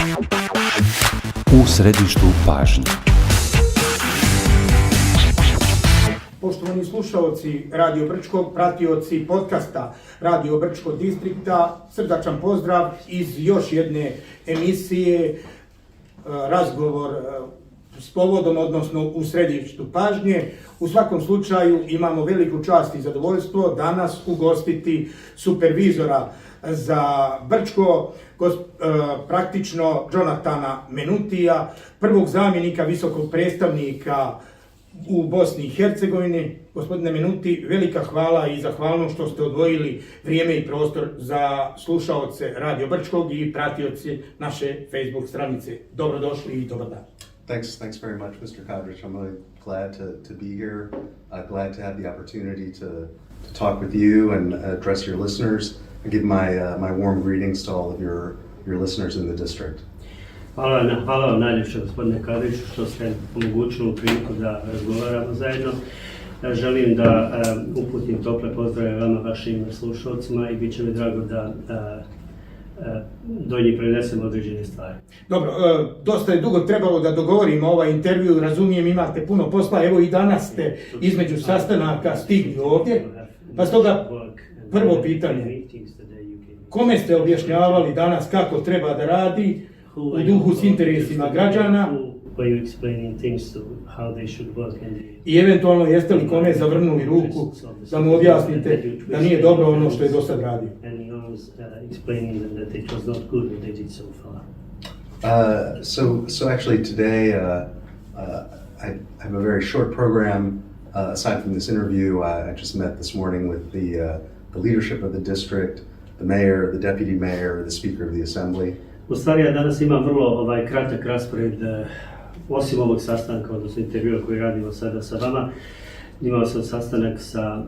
U središtu pažnje. Poštovani slušalci Radio Brčko, pratioci podcasta Radio Brčko distrikta, srdačan pozdrav iz još jedne emisije Razgovor s povodom, odnosno u središtu pažnje. U svakom slučaju imamo veliku čast i zadovoljstvo danas ugostiti supervizora za Brčko, praktično Jonathana Mennutija, prvog zamjenika visokog predstavnika u Bosni i Hercegovini. Gospodine Mennuti, velika hvala i zahvalno što ste odvojili vrijeme i prostor za slušaoce Radio Brčkog i pratioci naše Facebook stranice. Dobrodošli i dobar dan. Thanks very much, Mr. Kadrić. I'm really glad to be here. Glad to have the opportunity to talk with you and address your listeners. I give my warm greetings to all of your listeners in the district. Hvala vam najljepše, gospodine Kadriću, što ste omogućili priliku da razgovaramo zajedno. Želim da uputim tople pozdrave vama, vašim slušalcima, i bit će mi drago da do njih prenesem određene stvari. Dobro, dosta je dugo trebalo da dogovorimo ovaj intervju, razumijem, imate puno posla, evo i danas ste između sastanaka stigli ovdje, pa stoga prvo pitanje, kome ste objašnjavali danas kako treba da radi u duhu s interesima građana i eventualno jeste li kome zavrnuli ruku da mu objasnite da nije dobro ono što je do sad radio? So actually today I have a very short program. Aside from this interview, I just met this morning with the leadership of the district, the mayor, the deputy mayor, the speaker of the assembly. U stvari, ja danas imam vrlo kratak raspored, osim ovog sastanka, odnosno intervjua koji radimo sada sa vama. Imao sam sastanak sa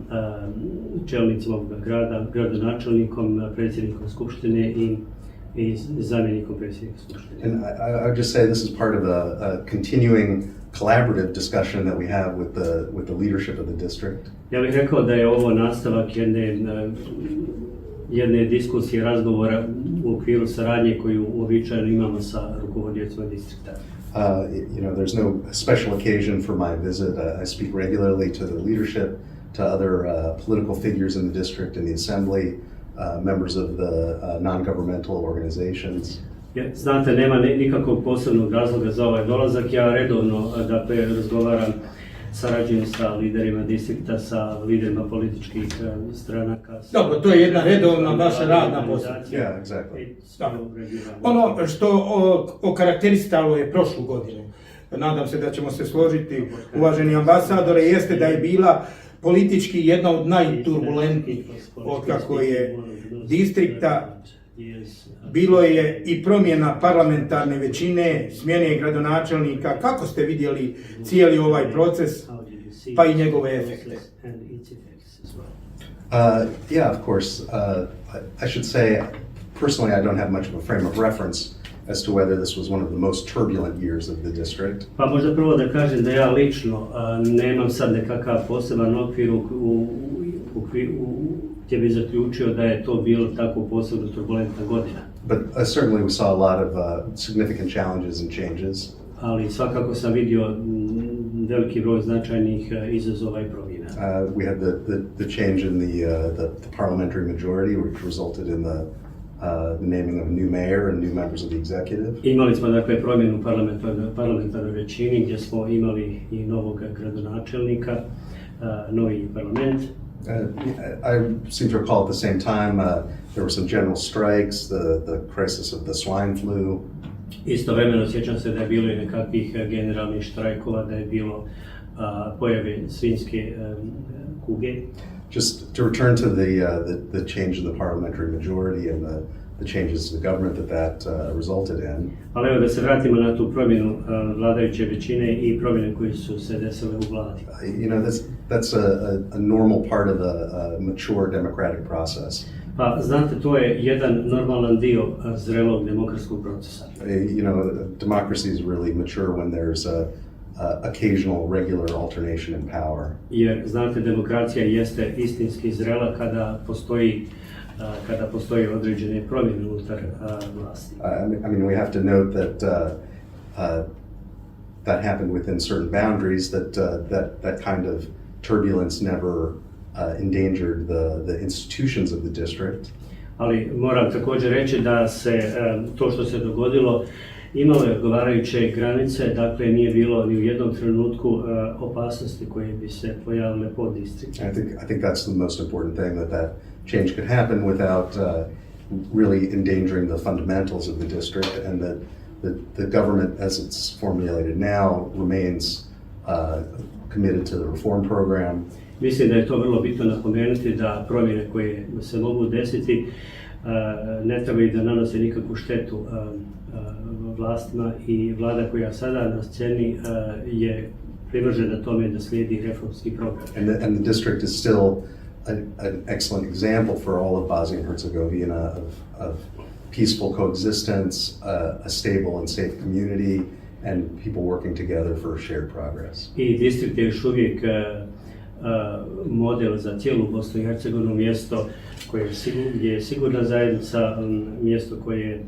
čelnicima ovog grada, gradonačelnikom, predsjednikom Skupštine i zamjenikom predsjednika Skupštine. And I would just say this is part of a continuing collaborative discussion that we have with the leadership of the district. Ja bih rekao da je ovo nastavak jedne diskusije, razgovora u okviru saradnje koju uobičajeno imamo sa rukovodiocima distrikta. There's no special occasion for my visit. I speak regularly to the leadership, to other political figures in the district and the assembly, members of the non-governmental organizations. Znate, nema nikakvog posebnog razloga za ovaj dolazak. Ja redovno razgovaram, sarađujem sa liderima distrikta, sa liderima političkih stranaka. Dobro, to je jedna redovna vaša radna posla. Yeah, exactly. Ono što okarakterisalo je prošlu godinu, nadam se da ćemo se složiti, uvaženi ambasadore, jeste da je bila politički jedna od najturbulentnijih otkako je distrikta. Bilo je i promjena parlamentarne većine, smjene gradonačelnika. Kako ste vidjeli cijeli ovaj proces, pa i njegove efekte? Yeah, of course. I should say, personally, I don't have much of a frame of reference as to whether this was one of the most turbulent years of the district. Pa možda prvo da kažem da ja lično nemam sad nekakav poseban okvir gdje bi zaključio da je to bilo tako posebno turbulentna godina. But certainly we saw a lot of significant challenges and changes. Ali svakako sam vidio veliki broj značajnih izazova i promjena. We had the change in the parliamentary majority, which resulted in the naming of a new mayor and new members of the executive. Imali smo dakle promjenu parlamentarnoj većini gdje smo imali i novog gradonačelnika, novi parlament. I seem to recall at the same time there were some general strikes, the crisis of the swine flu. Istovremeno sjećam se da je bilo i nekakvih generalnih štrajkova, da je bilo pojave svinjske kuge. Just to return to the change in the parliamentary majority and the changes in the government that resulted in. Ali evo da se vratimo na tu promjenu vladajuće većine i promjene koje su se desile u vladi. That's a normal part of a mature democratic process. Pa znate, to je jedan normalan dio zrelog demokratskog procesa. Democracy is really mature when there's occasional regular alternation in power. Jer znate, demokracija jeste istinski zrela kada postoji kada postoje određene promjene unutar vlasti. I mean, we have to note that that happened within certain boundaries, that kind of turbulence never endangered the institutions of the district. Ali moram također reći da se to što se dogodilo imalo je odgovarajuće granice, dakle nije bilo ni u jednom trenutku opasnosti koje bi se pojavile po distriktu. I think that's the most important thing, that change could happen without really endangering the fundamentals of the district, and that the government, as it's formulated now, remains committed to the reform program. Mislim da je to vrlo bitno napomenuti, da promjene koje se mogu desiti ne trebaju da nanose nikakvu štetu vlastima, i vlada koja sada na sceni je privržena tome da slijedi reformski program. And the district is still an excellent example for all of Bosnia and Herzegovina of peaceful coexistence, a stable and safe community, and people working together for shared progress. I distrikt je još uvijek model za cijelu Bosnu i Hercegovinu, mjesto koje je sigurna zajednica, mjesto koje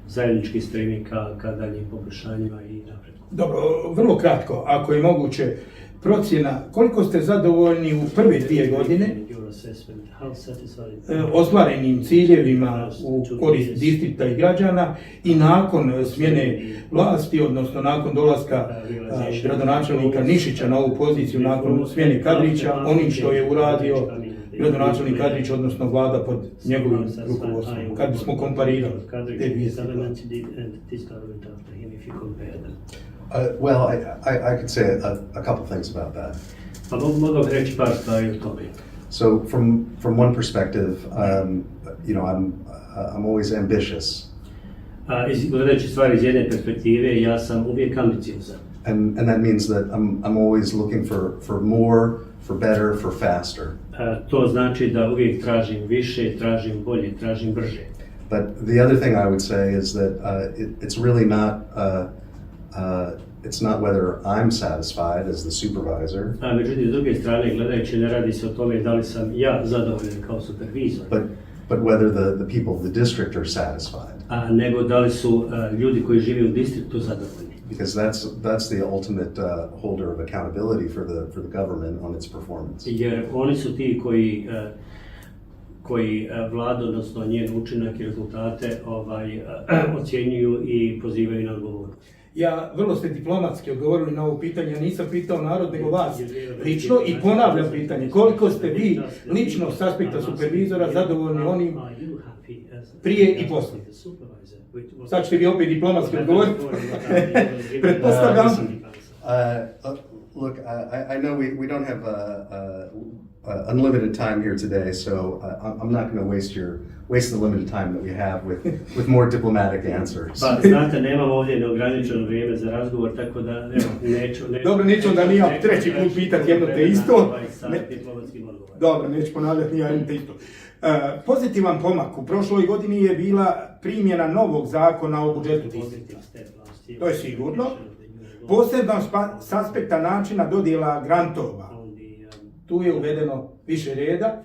zajednički stremi ka daljim poboljšanjima i napretku. Dobro, vrlo kratko, ako je moguće, procjena koliko ste zadovoljni u prve 2 godine ostvarenim ciljevima u korist distrikta i građana, i nakon smjene vlasti, odnosno nakon dolaska gradonačelnika Nišića na ovu poziciju, nakon smjene Kadrića, onim što je uradio gradonačelnik Kadrić, odnosno vlada pod njegovim rukovodstvom, kad bismo komparirali te dvije situacije. Well, I could say a couple things about that. Pa mogu reći par stvari o tome. So from one perspective, you know, I'm always ambitious. Gledajući stvari iz jedne perspektive, ja sam uvijek ambiciozan. And that means that I'm always looking for more, for better, for faster. To znači da uvijek tražim više, tražim bolje, tražim brže. But the other thing I would say is that it's really not it's not whether I'm satisfied as the supervisor. Međutim, s druge strane, gledajući, ne radi se o tome da li sam ja zadovoljan kao supervizor. But whether the people of the district are satisfied. Nego da li su ljudi koji žive u distriktu zadovoljni. Because that's the ultimate holder of accountability for the government on its performance. Jer oni su ti koji vladu, odnosno njen učinak i rezultate ocjenjuju i pozivaju na odgovornost. Ja, vrlo ste diplomatski odgovorili na ovo pitanje, ja nisam pitao narod nego vas lično, i ponavljam pitanje, koliko ste vi lično s aspekta supervizora zadovoljni onim prije i poslije? Sad ćete vi opet diplomatski odgovoriti. Pretpostavljam. Look, I know we don't have unlimited time here today, so I'm not going to waste the limited time that we have with more diplomatic answers. Pa, znate, nemamo ovdje neograničeno vrijeme za razgovor, tako da neću... Dobro, neću onda ni ja treći put pitati jedno te isto. Dobro, neću ponavljati ni ja jedno te isto. Pozitivan pomak u prošloj godini je bila primjena novog zakona o budžetu distrikta. To je sigurno. Posebno s aspekta načina dodjela grantova. Tu je uvedeno više reda.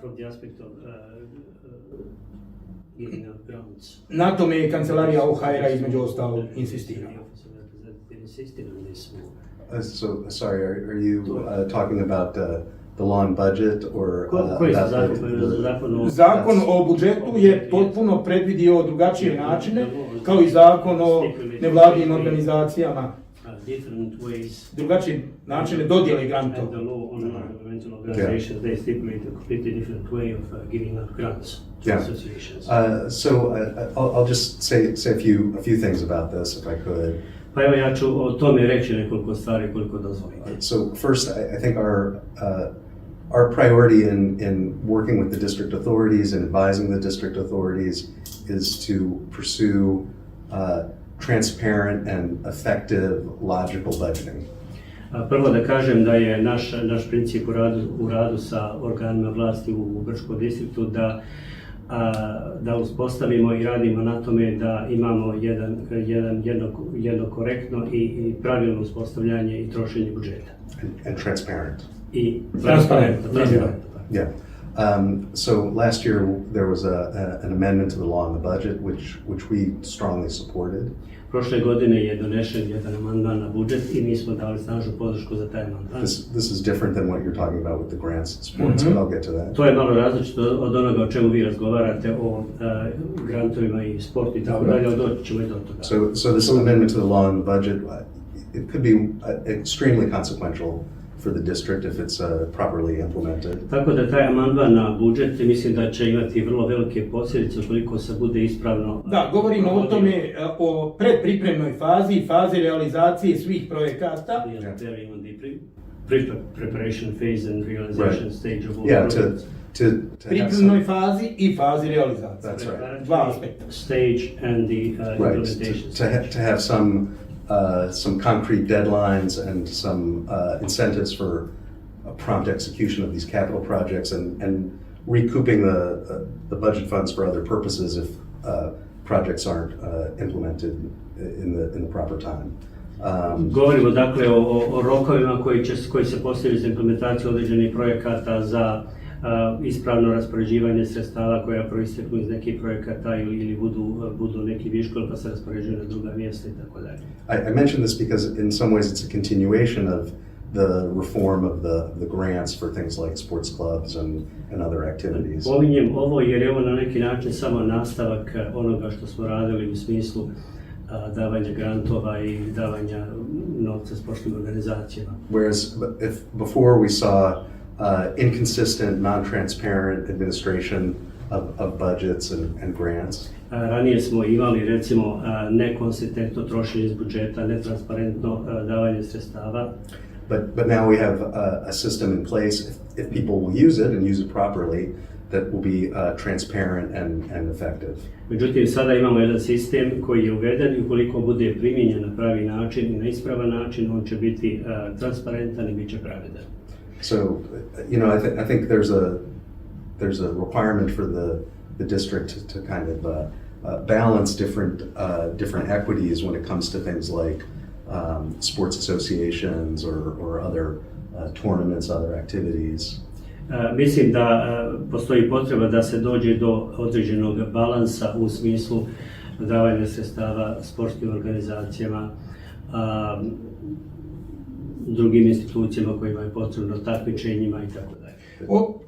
Na tome je kancelarija OHR-a između ostalog insistirala. So, sorry, are you talking about the law and budget or Zakon o budžetu je potpuno predvidio drugačije načine, kao i zakon o nevladinim organizacijama. Drugačije načine dodjele grantova. So I'll just say a few things about this, if I could. Pa evo, ja ću o tome reći nekoliko stvari koliko dozvolite. So first, I think our priority in working with the district authorities and advising the district authorities is to pursue transparent and effective logical budgeting. Prvo da kažem da je naš princip u radu sa organima vlasti u Brčkom distriktu da uspostavimo i radimo na tome da imamo jedno korektno i pravilno uspostavljanje i trošenje budžeta. And transparent. I transparentno. Yeah. So last year there was an amendment to the law on the budget, which we strongly supported. Prošle godine je donešen jedan amandman na budžet i mi smo dali snažnu podršku za taj amandman. This is different than what you're talking about with the grants and sports, but I'll get to that. To je malo različito od onoga o čemu vi razgovarate o grantovima i sportu i tako dalje, ali doći ćemo i do toga. So this amendment to the law on the budget, it could be extremely consequential for the district if it's properly implemented. Tako da taj amandman na budžet mislim da će imati vrlo velike posljedice ukoliko se bude ispravno. Da, govorimo o tome, o predpripremnoj fazi, fazi realizacije svih projekata. We are very on the preparation phase and realization stage of all projects. Pripremnoj fazi i fazi realizacije. That's right. Dva aspekta. Stage and the implementation. To have some concrete deadlines and some incentives for a prompt execution of these capital projects and recouping the budget funds for other purposes if projects aren't implemented in the proper time. Govorimo dakle o rokovima koji se postavljaju za implementaciju određenih projekata za ispravno raspoređivanje sredstava koja proisteknu iz nekih projekata ili budu neki viškovi pa se raspoređuju na druga mjesta i tako dalje. I mention this because in some ways it's a continuation of the reform of the grants for things like sports clubs and other activities. Pominjem ovo jer je ovo na neki način samo nastavak onoga što smo radili u smislu davanja grantova i davanja novca sportskim organizacijama. Whereas if before we saw inconsistent, non-transparent administration of budgets and grants. Ranije smo imali recimo nekonsistentno trošenje iz budžeta, netransparentno davanje sredstava. But now we have a system in place, if people will use it and use it properly, that will be transparent and effective. Međutim, sada imamo jedan sistem koji je uveden i ukoliko bude primijenjen na pravi način i na ispravan način, on će biti transparentan i bit će pravedan. So, I think there's a requirement for the district to kind of balance different equities when it comes to things like sports associations or other tournaments, other activities. Mislim da postoji potreba da se dođe do određenog balansa u smislu davanja sredstava sportskim organizacijama, drugim institucijama kojima je potrebno, takmičenjima i tako dalje.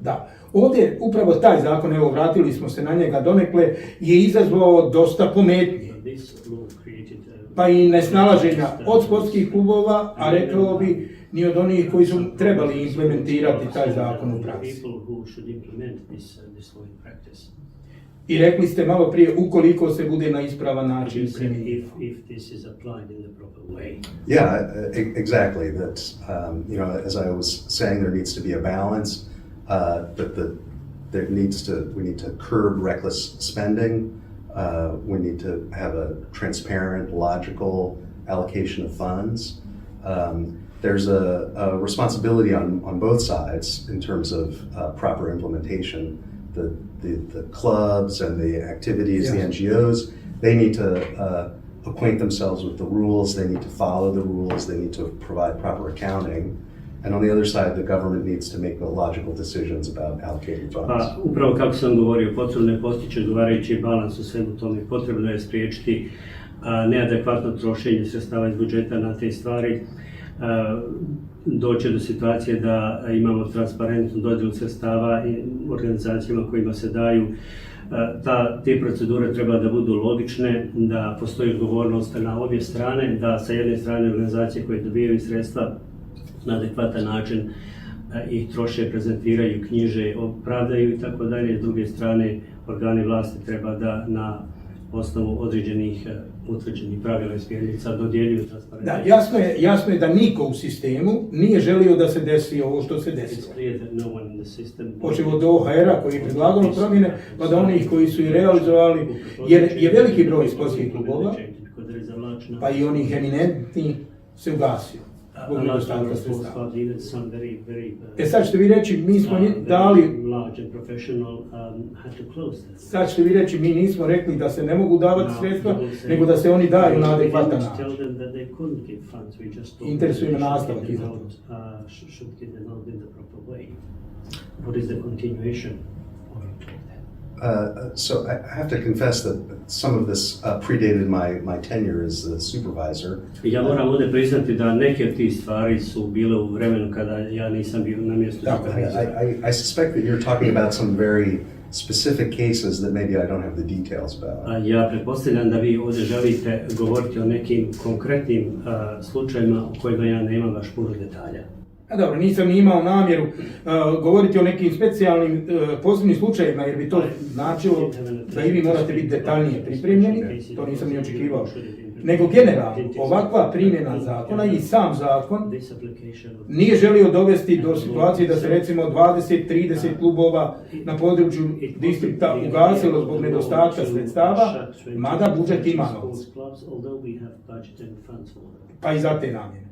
Da, ovdje upravo taj zakon, evo vratili smo se na njega donekle, je izazvao dosta pometnje. Pa i nesnalaženja od sportskih klubova, a rekao bi ni od onih koji su trebali implementirati taj zakon u praksi. I rekli ste malo prije, ukoliko se bude na ispravan način primjenjivao. Yeah, exactly. That as I was saying, there needs to be a balance. We need to curb reckless spending. We need to have a transparent, logical allocation of funds. There's a responsibility on both sides in terms of proper implementation. The clubs and the activities, the NGOs, they need to acquaint themselves with the rules, they need to follow the rules, they need to provide proper accounting. And on the other side, the government needs to make the logical decisions about allocating funds. Upravo kako sam govorio, potrebno je postići odgovarajući balans u svemu tome. Potrebno je spriječiti neadekvatno trošenje sredstava iz budžeta na te stvari. Doći do situacije da imamo transparentnu dodjelu sredstava i organizacijama kojima se daju. Te procedure treba da budu logične, da postoji odgovornost na obje strane, da sa jedne strane organizacije koje dobijaju sredstva na adekvatan način ih troše, prezentiraju, knjiže, opravdaju i tako dalje. S druge strane, organi vlasti treba da na osnovu određenih utvrđenih pravila i smjernica dodjeljuju transparentno. Da, jasno je da niko u sistemu nije želio da se desi ovo što se desilo. Počevo od OHR-a koji je predlagao promjene, pa do onih koji su i realizovali, jer je veliki broj sportskih klubova, pa i onih eminentnih, se ugasio. Sad ćete vi reći, mi smo dali... Sad ćete vi reći, mi nismo rekli da se ne mogu davati sredstva, nego da se oni daju na adekvatan način. Interesuje me nastavak iza toga. What is the continuation of that? So I have to confess that some of this predated my tenure as the supervisor. Ja moram ovdje priznati da neke od tih stvari su bile u vremenu kada ja nisam bio na mjestu supervizora. I suspect that you're talking about some very specific cases that maybe I don't have the details about. Ja pretpostavljam da vi ovdje želite govoriti o nekim konkretnim slučajima o kojima ja nemam baš puno detalja. A dobro, nisam ni imao namjeru govoriti o nekim specijalnim posebnim slučajevima, jer bi to značilo da i vi morate biti detaljnije pripremljeni, to nisam ni očekivao. Nego generalno, ovakva primjena zakona i sam zakon nije želio dovesti do situacije da se recimo 20-30 klubova na području distrikta ugasilo zbog nedostatka sredstava, mada budžet ima novac. Pa i za te namjene.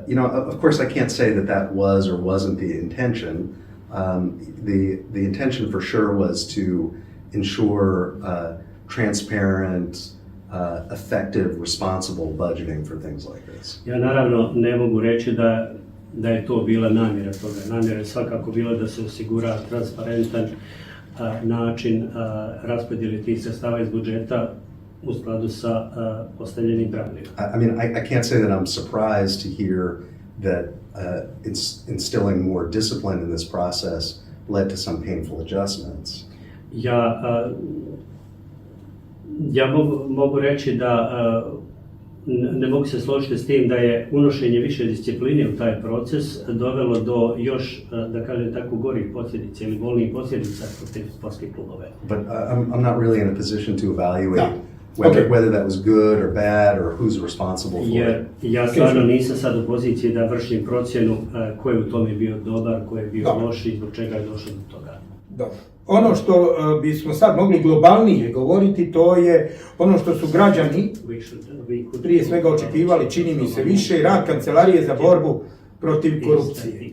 You know, of course, I can't say that was or wasn't the intention. The intention for sure was to ensure transparent, effective, responsible budgeting for things like this. Ja naravno ne mogu reći da je to bila namjera toga. Namjera je svakako bila da se osigura transparentan način raspodjele tih sredstava iz budžeta u skladu sa postavljenim pravilima. I mean, I can't say that I'm surprised to hear that instilling more discipline in this process led to some painful adjustments. Ja mogu reći da ne mogu se složiti s tim da je unošenje više discipline u taj proces dovelo do još, da kažem tako, gorih posljedica ili bolnijih posljedica kod te sportske klubove. But I'm not really in a position to evaluate whether that was good or bad or who's responsible for it. Ja stvarno nisam sad u poziciji da vršim procjenu ko je u tome bio dobar, ko je bio loš i zbog čega je došlo do toga. Dobro. Ono što bismo sad mogli globalnije govoriti, to je ono što su građani prije svega očekivali, čini mi se više, rad Kancelarije za borbu protiv korupcije.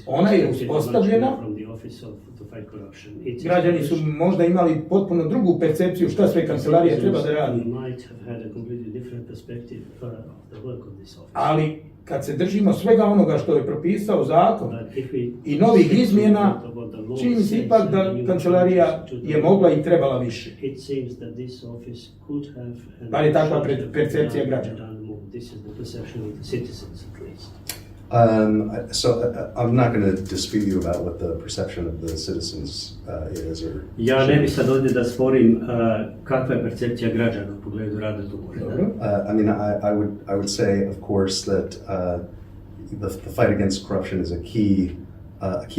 Ona je uspostavljena, građani su možda imali potpuno drugu percepciju šta sve kancelarija treba da radi. Ali kad se držimo svega onoga što je propisao zakon i novih izmjena, čini mi se ipak da kancelarija je mogla i trebala više. Bar je takva percepcija građana. So I'm not going to dispute you about what the perception of the citizens is. Ja ne bih sad ovdje da sporim kakva je percepcija građana u pogledu rada tog ureda. I mean, I would say, of course, that the fight against corruption is a key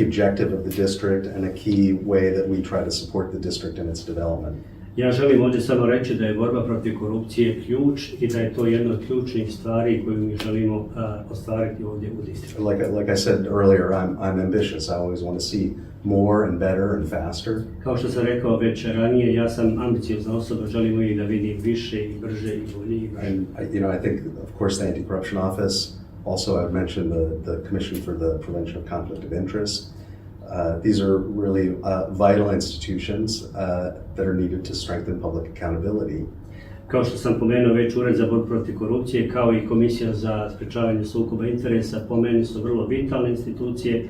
objective of the district and a key way that we try to support the district in its development. Ja želim ovdje samo reći da je borba protiv korupcije ključ i da je to jedna od ključnih stvari koju mi želimo ostvariti ovdje u distriktu. Like I said earlier, I'm ambitious. I always want to see more and better and faster. Kao što sam rekao već ranije, ja sam ambiciozna osoba, želim uvijek da vidim više i brže i bolje i brže. And I think, of course, the Anti-Corruption Office. Also, I would mention the Commission for the Prevention of Conflict of Interest. These are really vital institutions that are needed to strengthen public accountability. Kao što sam pomenuo već, Ured za borbu protiv korupcije kao i Komisija za sprečavanje sukoba interesa po meni su vrlo vitalne institucije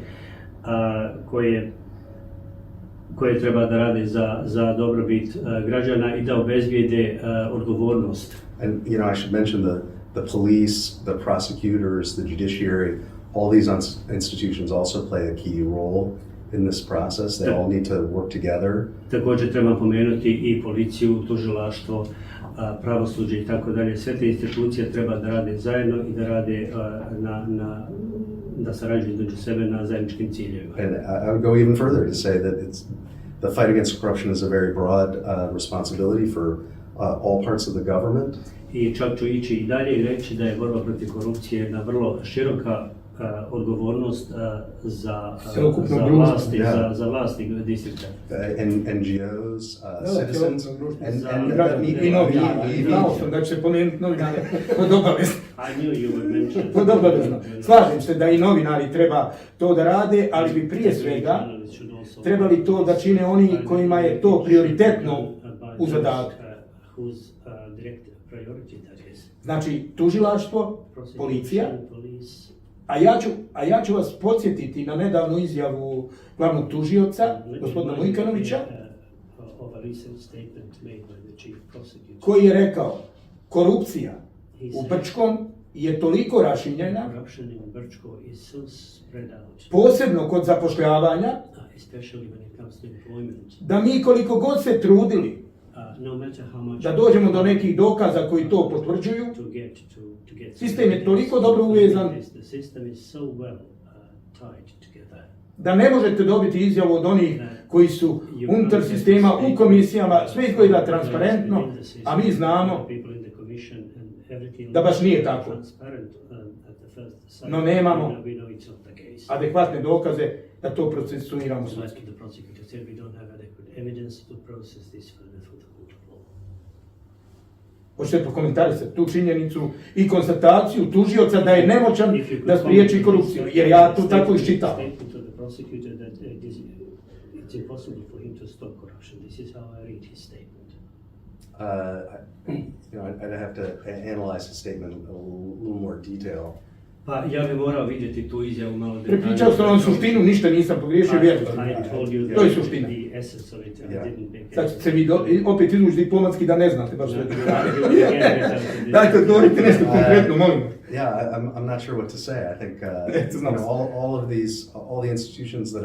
koje treba da rade za dobrobit građana i da obezbijede odgovornost. And I should mention the police, the prosecutors, the judiciary. All these institutions also play a key role in this process. They all need to work together. Također treba pomenuti i policiju, tužilaštvo, pravosuđe i tako dalje. Sve te institucije treba da rade zajedno i da rade da sarađuju između sebe na zajedničkim ciljevima. And I would go even further to say that the fight against corruption is a very broad responsibility for all parts of the government. I čak ću ići i dalje i reći da je borba protiv korupcije jedna vrlo široka odgovornost za vlasti distrikta. NGOs, citizens, i novinari. Znao sam da će pomenuti novinare pod obavezno. I knew you would mention. Pod obavezno. Slažem se da i novinari treba to da rade, ali bi prije svega trebali to da čine oni kojima je to prioritetno u zadatku. Znači, tužilaštvo, policija, A ja ću vas podsjetiti na nedavnu izjavu glavnog tužioca, gospodina Mujkanovića, koji je rekao, korupcija u Brčkom je toliko rašinjena, posebno kod zapošljavanja, da mi koliko god se trudili da dođemo do nekih dokaza koji to potvrđuju, sistem je toliko dobro uvezan da ne možete dobiti izjavu od onih koji su unutar sistema, u komisijama, sve izgleda transparentno, a mi znamo da baš nije tako. No nemamo adekvatne dokaze da to procesuiramo sudski. Hoćete prokomentarisati tu činjenicu i konstataciju tužioca da je nemoćan da spriječi korupciju, jer ja to tako iščitavam. I'd have to analyze his statement in a little more detail. Pa ja bih morao vidjeti tu izjavu malo detaljnije. Prepričao sam vam suštinu, ništa nisam pogriješio, vjerujte. To je suština. Sad ćete se vi opet izvući diplomatski da ne znate baš sve. Dajte, odgovorite nešto konkretno, molim. Yeah, I'm not sure what to say. I think all the institutions that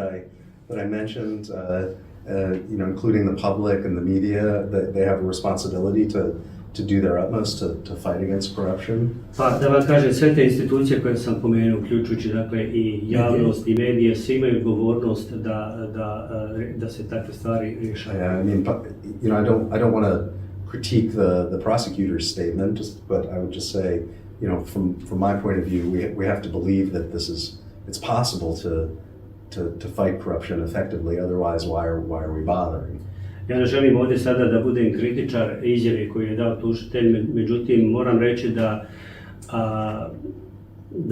I mentioned, including the public and the media, they have a responsibility to do their utmost to fight against corruption. Pa da vam kažem, sve te institucije koje sam pomenuo, uključujući dakle i javnost i medije, svi imaju odgovornost da se takve stvari rješavaju. Yeah, I mean, I don't want to critique the prosecutor's statement, but I would just say, from my point of view, we have to believe that it's possible to fight corruption effectively. Otherwise, why are we bothering? Ja ne želim ovdje sada da budem kritičar izjave koju je dao tužitelj, međutim moram reći da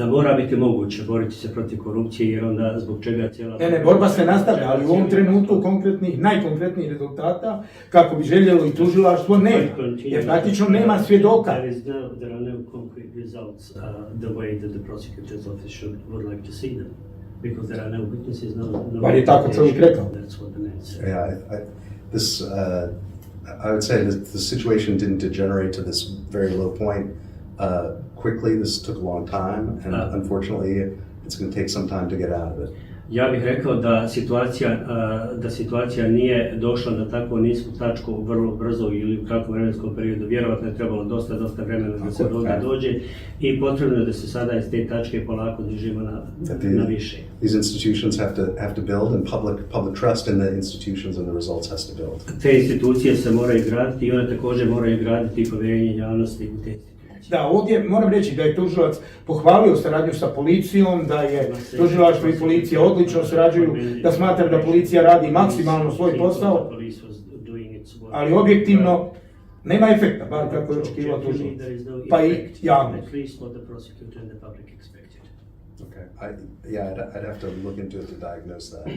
mora biti moguće boriti se protiv korupcije, jer onda zbog čega cijela... Ne, borba se nastavlja, ali u ovom trenutku najkonkretnijih rezultata, kako bi željelo i tužilaštvo, nema. Jer praktično nema svjedoka. There are no concrete results the way that the prosecutor's office would like to see them. Because there are no witnesses, Bar je tako čovjek rekao. That's what the man said. Yeah, I would say that the situation didn't degenerate to this very low point quickly. This took a long time, and unfortunately, it's going to take some time to get out of it. Ja bih rekao da situacija nije došla na tako nisku tačku vrlo brzo ili u kratkom vremenskom periodu. Vjerovatno je trebalo dosta vremena da se ovdje dođe i potrebno je da se sada iz te tačke polako dižimo na više. These institutions have to build, and public trust in the institutions and the results has to build. Te institucije se moraju graditi i one također moraju graditi i povjerenje javnosti u te institucije. Da, ovdje moram reći da je tužilac pohvalio saradnju sa policijom, da je tužilaštvo i policija odlično surađuju, da smatra da policija radi maksimalno svoj posao, ali objektivno nema efekta, bar kako je očekivao tužilac, pa i javnost. I'd have to look into it to diagnose that.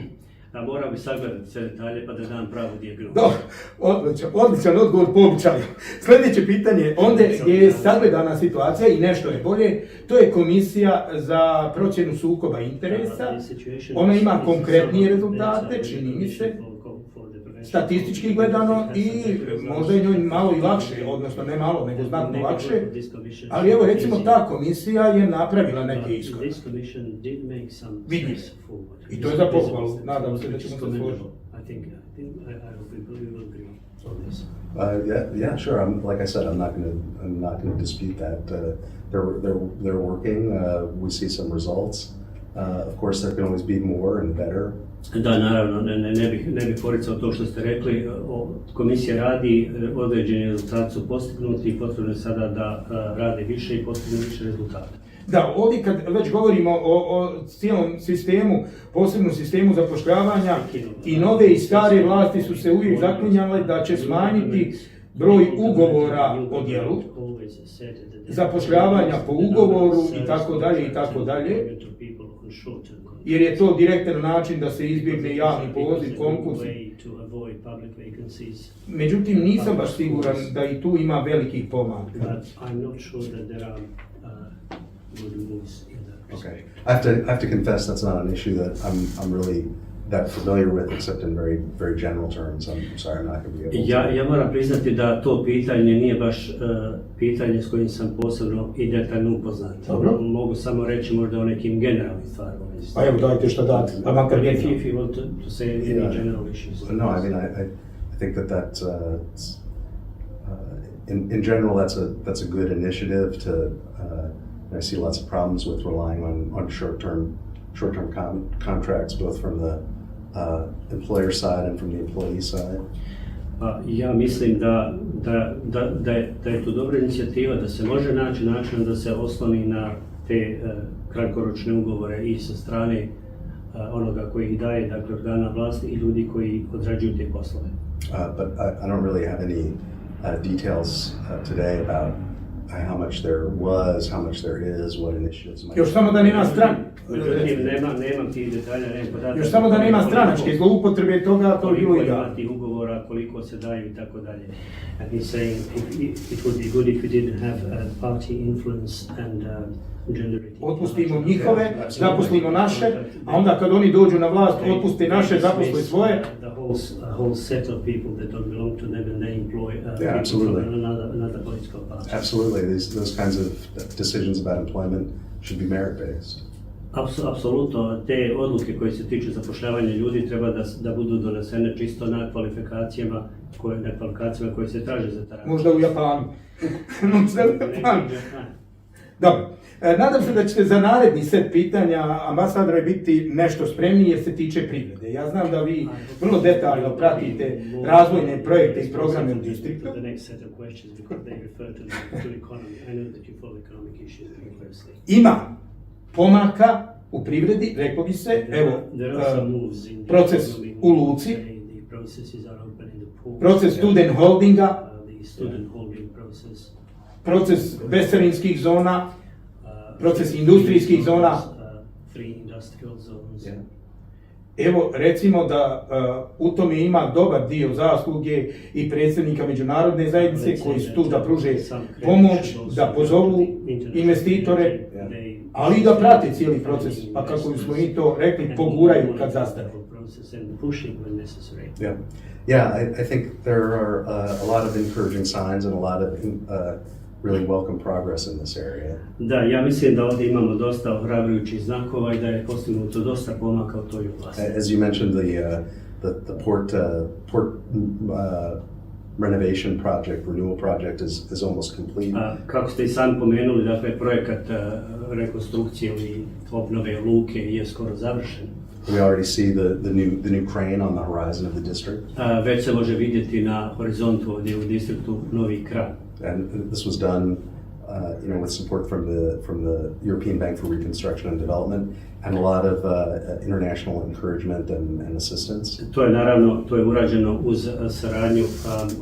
Da morao bi sagledati sve detalje pa da dam pravu dijagnozu. Dobro, odličan odgovor po običaju. Sljedeće pitanje, ondje gdje je sagledana situacija i nešto je bolje, to je komisija za procjenu sukoba interesa. Ona ima konkretnije rezultate, čini mi se, statistički gledano i možda je njoj malo i lakše, odnosno ne malo, nego znatno lakše, ali evo recimo ta komisija je napravila neke iskorake. Vidim. I to je za pohvalu, nadam se da ćemo se složiti. Yeah, sure. Like I said, I'm not going to dispute that. They're working. We see some results. Of course, there can always be more and better. Da, naravno, ne bih poricao to što ste rekli. Komisija radi, određeni rezultati su postignuti i potrebno je sada da rade više i postignu više rezultata. Da, ovdje kad već govorimo o cijelom sistemu, posebnom sistemu zapošljavanja, i nove i stare vlasti su se uvijek zaklinjale da će smanjiti broj ugovora o djelu, zapošljavanja po ugovoru i tako dalje, jer je to direktan način da se izbjegne javni poziv, konkurs. Međutim, nisam baš siguran da i tu ima velikih pomaka. Okay. I have to confess that's not an issue that I'm really that familiar with, except in very general terms. I'm sorry, I'm not going to be able to. Ja moram priznati da to pitanje nije baš pitanje s kojim sam posebno i detaljno upoznat. Mogu samo reći možda o nekim generalnim stvarima. Pa evo, dajte što dati, pa makar if you want to say any general issues. No, I mean, I think that in general that's a good initiative to. I see lots of problems with relying on short-term contracts, both from the employer side and from the employee side. Ja mislim da je to dobra inicijativa, da se može naći način da se osloni na te kratkoročne ugovore i sa strane onoga koji ih daje, dakle organa vlasti i ljudi koji odrađuju te poslove. But I don't really have any details today about how much there was, how much there is, what initiatives might. Još samo da nema strane. Međutim, nemam tih detalja, nemam podataka. Još samo da nema stranačke zloupotrebe toga, to bi bilo idealno. Koliko ima tih ugovora, koliko se daju i tako dalje. And he's saying it would be good if we didn't have party influence and generating. Otpustimo njihove, zaposlimo naše, a onda kad oni dođu na vlast, otpuste naše, zaposli svoje. A whole set of people that don't belong to them and they employ people from another political party. Absolutely, those kinds of decisions about employment should be merit-based. Apsolutno, te odluke koje se tiču zapošljavanja ljudi treba da budu donesene čisto na kvalifikacijama koje se traže za taj rad. Možda u Japanu. Dobro. Nadam se da ćete za naredni set pitanja ambasadora biti nešto spremniji jer se tiče privrede. Ja znam da vi vrlo detaljno pratite razvojne projekte i programe u distriktu. Ima pomaka u privredi, reklo bi se, evo, proces u Luci, proces student holdinga, proces bescarinskih zona, proces industrijskih zona. Evo, recimo da u tome ima dobar dio zasluge i predsjednika međunarodne zajednice koji su tu da pruže pomoć, da pozovu investitore, ali i da prate cijeli proces, pa kako smo i to rekli, poguraju kad zastane. Yeah, I think there are a lot of encouraging signs and a lot of really welcome progress in this area. Da, ja mislim da ovdje imamo dosta ohrabrujućih znakova i da je postignuto dosta pomaka u toj oblasti. As you mentioned, the port renovation project, renewal project is almost complete. Kako ste i sami pomenuli, dakle projekat rekonstrukcije ili obnove luke je skoro završen. We already see the new crane on the horizon of the district. Već se može vidjeti na horizontu ovdje u distriktu novi kran. And this was done, with support from the European Bank for Reconstruction and Development, and a lot of international encouragement and assistance. To je urađeno uz saradnju,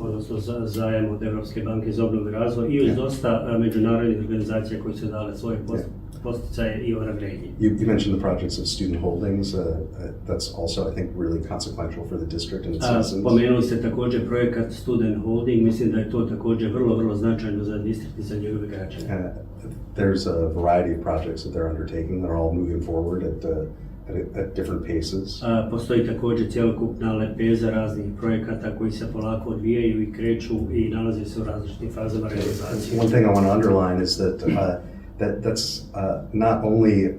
odnosno zajam od Europske banke za obnovu i razvoj i uz dosta međunarodnih organizacija koji su dale svoje posticaje i ohrabrenje. You mentioned the projects of student holdings. That's also, I think, really consequential for the district and its citizens. Pomenuli ste također projekat Student Holding. Mislim da je to također vrlo značajno za distrikt i za njegove građane. There's a variety of projects that they're undertaking. They're all moving forward at different paces. Postoji također cjelokupna lepeza raznih projekata koji se polako odvijaju i kreću i nalaze se u različitim fazama realizacije. One thing I want to underline is that's not only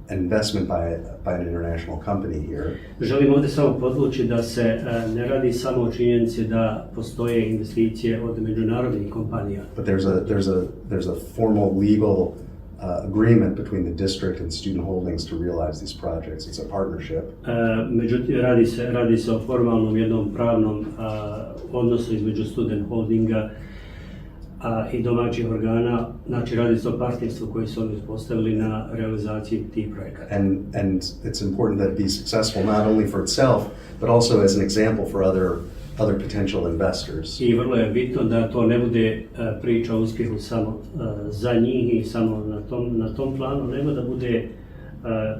an investment by an international company here. Želim ovdje samo podvući da se ne radi samo o činjenici da postoje investicije od međunarodnih kompanija. But there's a formal legal agreement between the district and student holdings to realize these projects. It's a partnership. Međutim, radi se o formalnom jednom pravnom odnosu između student holdinga i domaćih organa, znači radi se o partnerstvu koji su oni uspostavili na realizaciji tih projekata. And it's important that it be successful not only for itself, but also as an example for other potential investors. I vrlo je bitno da to ne bude priča o uspjehu samo za njih i samo na tom planu, nego da bude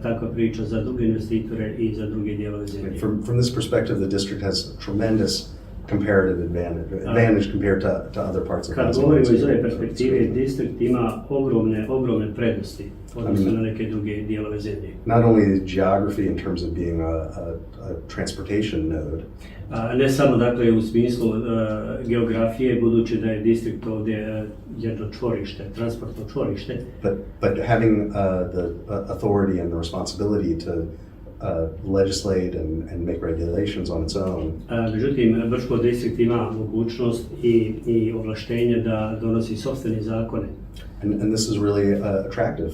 takva priča za druge investitore i za druge dijelove zemlje. From this perspective, the district has tremendous comparative advantage compared to other parts of Kad govorimo iz ove perspektive, distrikt ima ogromne prednosti odnosno na neke druge dijelove zemlje. Not only the geography in terms of being a transportation node, ne samo dakle u smislu geografije, budući da je distrikt ovdje jedno čvorište, transportno čvorište, but having the authority and the responsibility to legislate and make regulations on its own. Međutim, Brčko distrikt ima mogućnost i ovlaštenje da donosi sopstvene zakone. And this is really attractive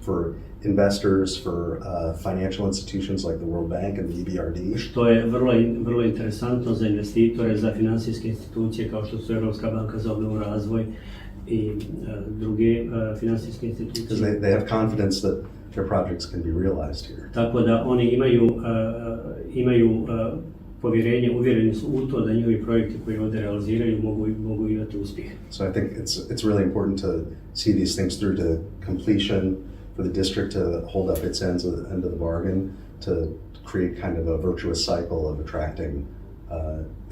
for investors, for financial institutions like the World Bank and the EBRD. Što je vrlo interesantno za investitore, za financijske institucije kao što su Europska banka za obnovu i razvoj i druge financijske institucije. Because they have confidence that their projects can be realized here. Tako da oni imaju povjerenje, uvjereni su u to da njihovi projekti koji ovdje realiziraju mogu imati uspjeh. So I think it's really important to see these things through to completion, for the district to hold up its end of the bargain, to create kind of a virtuous cycle of attracting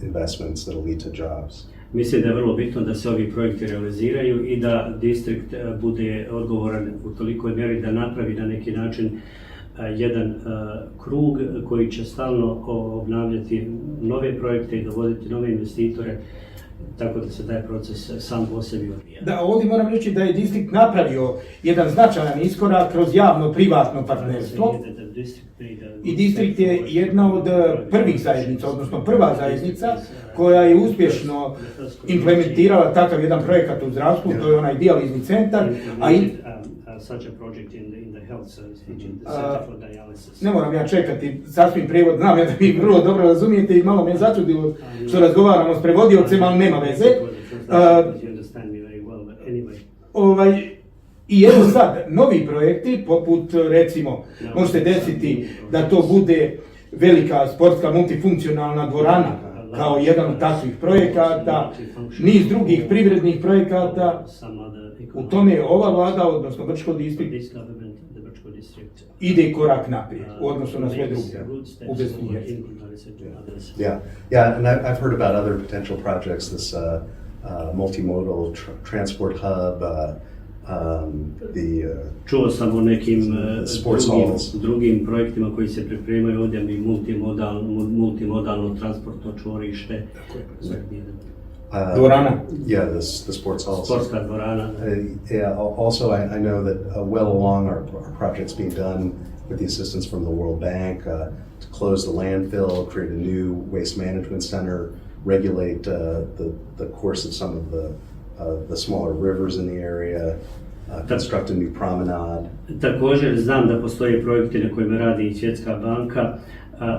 investments that'll lead to jobs. Mislim da je vrlo bitno da se ovi projekti realiziraju i da distrikt bude odgovoran u tolikoj mjeri da napravi na neki način jedan krug koji će stalno obnavljati nove projekte i dovoditi nove investitore, tako da se taj proces sam po sebi odvija. Da, ovdje moram reći da je distrikt napravio jedan značajan iskorak kroz javno-privatno partnerstvo i distrikt je jedna od prvih zajednica, odnosno prva zajednica koja je uspješno implementirala takav jedan projekat u zdravstvu, to je onaj dijalizni centar, such a project in the health service, center for dialysis. Ne moram ja čekati sasvim prijevod, znam ja da vi vrlo dobro razumijete i malo me začudilo što razgovaramo s prevodiocem, ali nema veze. I evo sad, novi projekti, poput recimo, možete desiti da to bude velika sportska multifunkcionalna dvorana, kao jedan od takvih projekata, niz drugih privrednih projekata. U tome je ova vlada, odnosno Brčko distrikt, ide korak naprijed u odnosu na sve druge u Bosni. Yeah, and I've heard about other potential projects, this multimodal transport hub, Čuo sam o nekim drugim projektima koji se pripremaju ovdje, multimodalno transportno čvorište. Dvorana. Yeah, the sports halls. Sportska dvorana. Yeah, also I know that well along our projects being done with the assistance from the World Bank to close the landfill, create a new waste management center, regulate the course of some of the smaller rivers in the area, construct a new promenade. Također znam da postoje projekti na kojima radi i Svjetska banka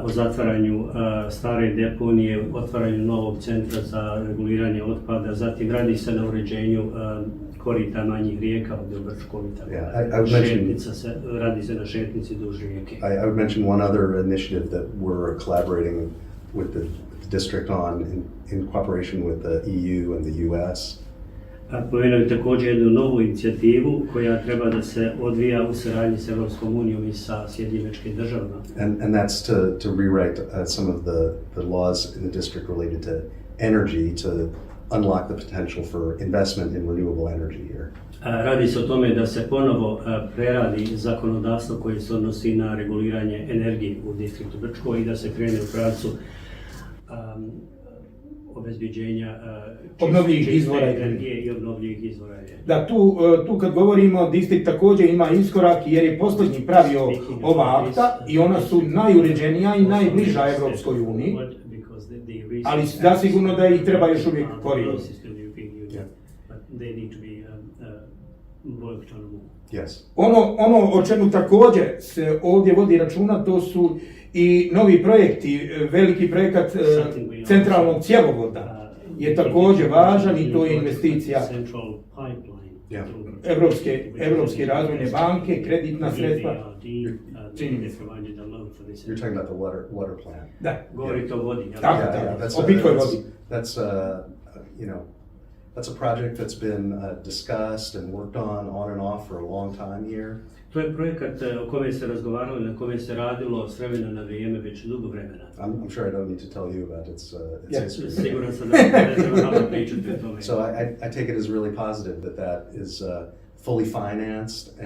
o zatvaranju stare deponije, otvaranju novog centra za reguliranje otpada, zatim radi se na uređenju korita manjih rijeka ovdje u Brčkovi, radi se na šetnici duž rijeke. I would mention one other initiative that we're collaborating with the district on in cooperation with the EU and the US. Pomenuo također jednu novu inicijativu koja treba da se odvija u saradnji s Europskom unijom i sa Sjedinjenim Američkim Državama. And that's to rewrite some of the laws in the district related to energy to unlock the potential for investment in renewable energy here. Radi se o tome da se ponovo preradi zakonodavstvo koje se odnosi na reguliranje energije u distriktu Brčko i da se krene u pravcu obezbeđenja obnovljivih izvora energije i obnovljivih izvora energije. Da, tu kad govorimo, distrikt također ima iskorak jer je posljednji pravio ova akta i ona su najuređenija i najbliža Evropskoj uniji, ali zasigurno da ih treba još uvijek koristiti. Ono o čemu također se ovdje vodi računa, to su i novi projekti, veliki projekat centralnog cjevovoda je također važan i to je investicija Evropske razvojne banke, kreditna sredstva. You're talking about the water plant. Da. Govorite o vodi. O pitkoj vodi. That's that's a project that's been discussed and worked on and off for a long time here. To je projekat o kome se razgovaralo i na kome se radilo s vremena na vrijeme već dugo vremena. I'm sure I don't need to tell you about its history. Siguran sam da ne treba nama pričati o tome. So I take it as really positive that is fully financed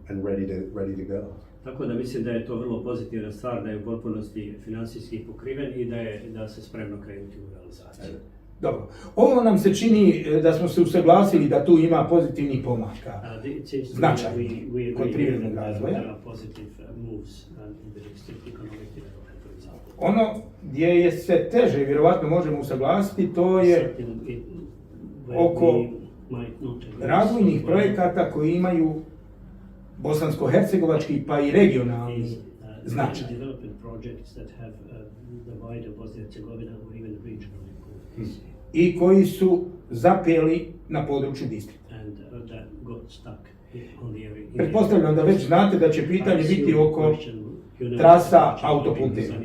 and ready to go. Tako da mislim da je to vrlo pozitivna stvar, da je u potpunosti financijski pokriven i da se spremno krenuti u realizaciju. Dobro. Ovo nam se čini da smo se usaglasili da tu ima pozitivnih pomaka. Značaj kod privrednog razvoja. Ono gdje se teže, vjerovatno možemo usaglasiti, to je oko razvojnih projekata koji imaju bosansko-hercegovački pa i regionalni značaj. I koji su zapeli na području distrikta. Pretpostavljam da već znate da će pitanje biti oko trasa autoputeva.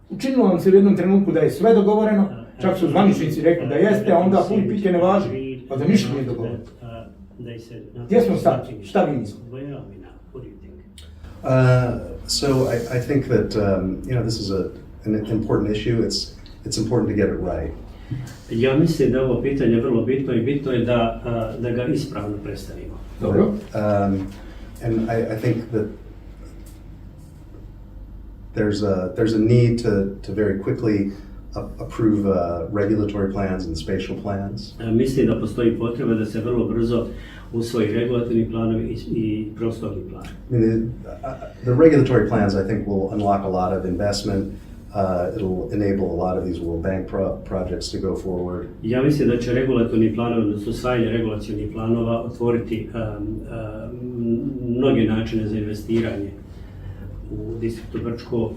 Učinilo nam se u jednom trenutku da je sve dogovoreno, čak su zvaničnici rekli da jeste, a onda put pike ne važi, pa da ništa nije dogovoreno. Gdje smo sad? Šta vi mislite? So I think that this is an important issue. It's important to get it right. Ja mislim da je ovo pitanje vrlo bitno i bitno je da ga ispravno predstavimo. Dobro. And I think that there's a need to very quickly approve regulatory plans and spatial plans. Mislim da postoji potreba da se vrlo brzo usvoji regulatorni planovi i prostorni plan. I mean, the regulatory plans I think will unlock a lot of investment. It'll enable a lot of these World Bank projects to go forward. Ja mislim da će regulatorni planovi, odnosno usvajanje regulatornih planova otvoriti mnoge načine za investiranje u distriktu Brčko.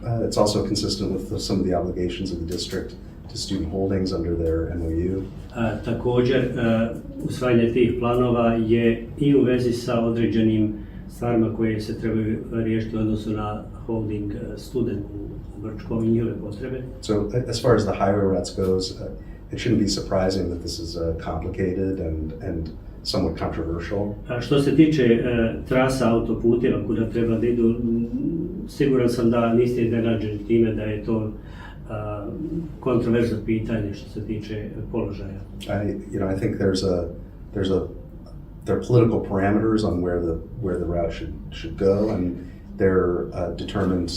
It's also consistent with some of the obligations of the district to student holdings under their MOU. Također, usvajanje tih planova je i u vezi sa određenim stvarima koje se trebaju riješiti u odnosu na holding student u Brčko i njihove potrebe. So as far as the highway routes goes, it shouldn't be surprising that this is complicated and somewhat controversial. Što se tiče trasa autoputeva kuda treba da idu, siguran sam da niste iznenađeni time da je to kontroverzno pitanje što se tiče položaja. I think there are political parameters on where the route should go, and they're determined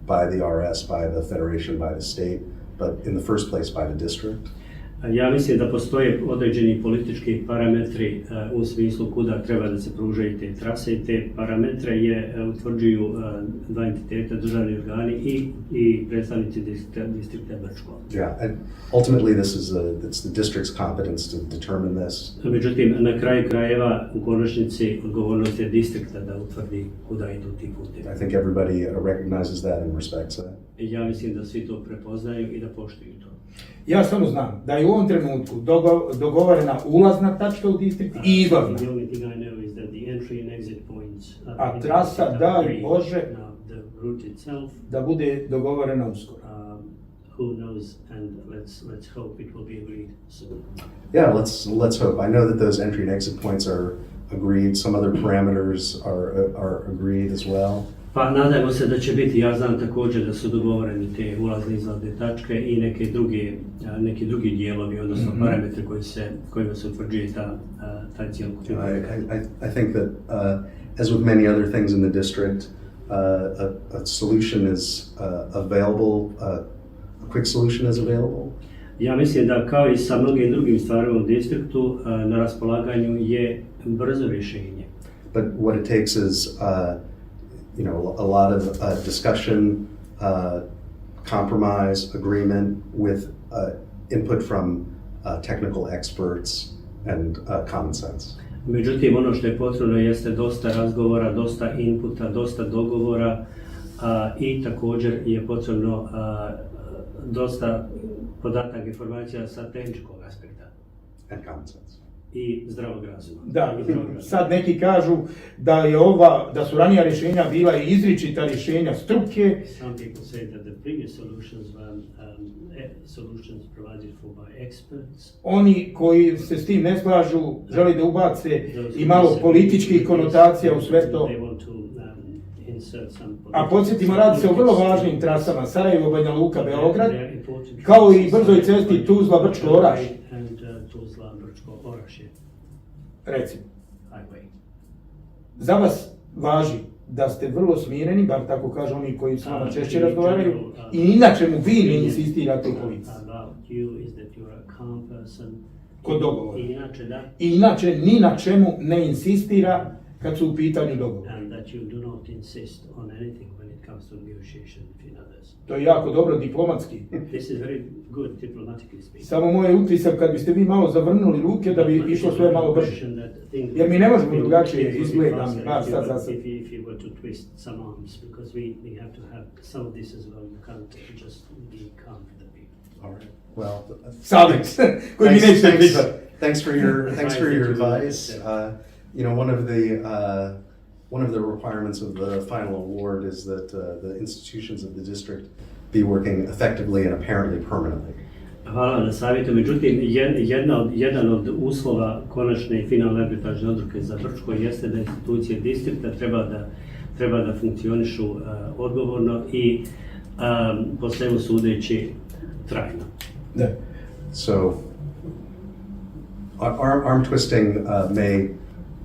by the RS, by the federation, by the state, but in the first place by the district. Ja mislim da postoje određeni politički parametri u smislu kuda treba da se pružaju te trase i te parametre utvrđuju dva entiteta, državni organi i predstavnici distrikta Brčko. Yeah, and ultimately it's the district's competence to determine this. Međutim, na kraju krajeva u konačnici odgovornost je distrikta da utvrdi kuda idu ti putevi. I think everybody recognizes that and respects that. Ja mislim da svi to prepoznaju i da poštuju to. Ja samo znam da je u ovom trenutku dogovorena ulazna tačka u distrikt i izlazna. A trasa, daj Bože, da bude dogovorena uskoro. Who knows, and let's hope it will be agreed soon. Yeah, let's hope. I know that those entry and exit points are agreed. Some other parameters are agreed as well. Pa nadajmo se da će biti, ja znam također da su dogovoreni te ulazne i izlazne tačke i neki drugi dijelovi, odnosno parametri kojima se utvrđuje taj cjelokupni projekat. I think that as with many other things in the district, a solution is available. A quick solution is available. Ja mislim da kao i sa mnogim drugim stvarima u distriktu, na raspolaganju je brzo rješenje. But what it takes is a lot of discussion, compromise, agreement with input from technical experts and common sense. Međutim, ono što je potrebno jeste dosta razgovora, dosta inputa, dosta dogovora i također je potrebno dosta podataka, informacija sa tehničkog aspekta. And common sense. i zdravog razuma. Da, sad neki kažu da su ranija rješenja bila i izričita rješenja struke. Some people say that the previous solutions were solutions provided for by experts. Oni koji se s tim ne slažu žele da ubace i malo političkih konotacija u sve to. A podsjetimo, radi se o vrlo važnim trasama: Sarajevo, Banja Luka, Beograd, kao i brzoj cesti Tuzla, Brčko, Orašje. Recimo, za vas važi da ste vrlo smireni, bar tako kažu oni koji s vama češće razgovaraju, i inače mu vi ne insistirate u policiji. Kod dogovora. I inače ni na čemu ne insistira kad su u pitanju dogovora. To je jako dobro diplomatski. Samo moj utisak, kad biste vi malo zavrnuli ruke, da bi išlo sve malo brže. Jer mi ne možemo drugačije izgledati, bar sad za sad. Well, Savjet, koji mi nećete prihvatiti. Thanks for your advice. You know, one of the requirements of the final award is that the institutions of the district be working effectively and apparently permanently. Hvala na savjetu. Međutim, jedan od uslova konačne i finalne arbitražne odluke za Brčko jeste da institucije distrikta treba da funkcionišu odgovorno i po svemu sudeći trajno. Da. So, arm twisting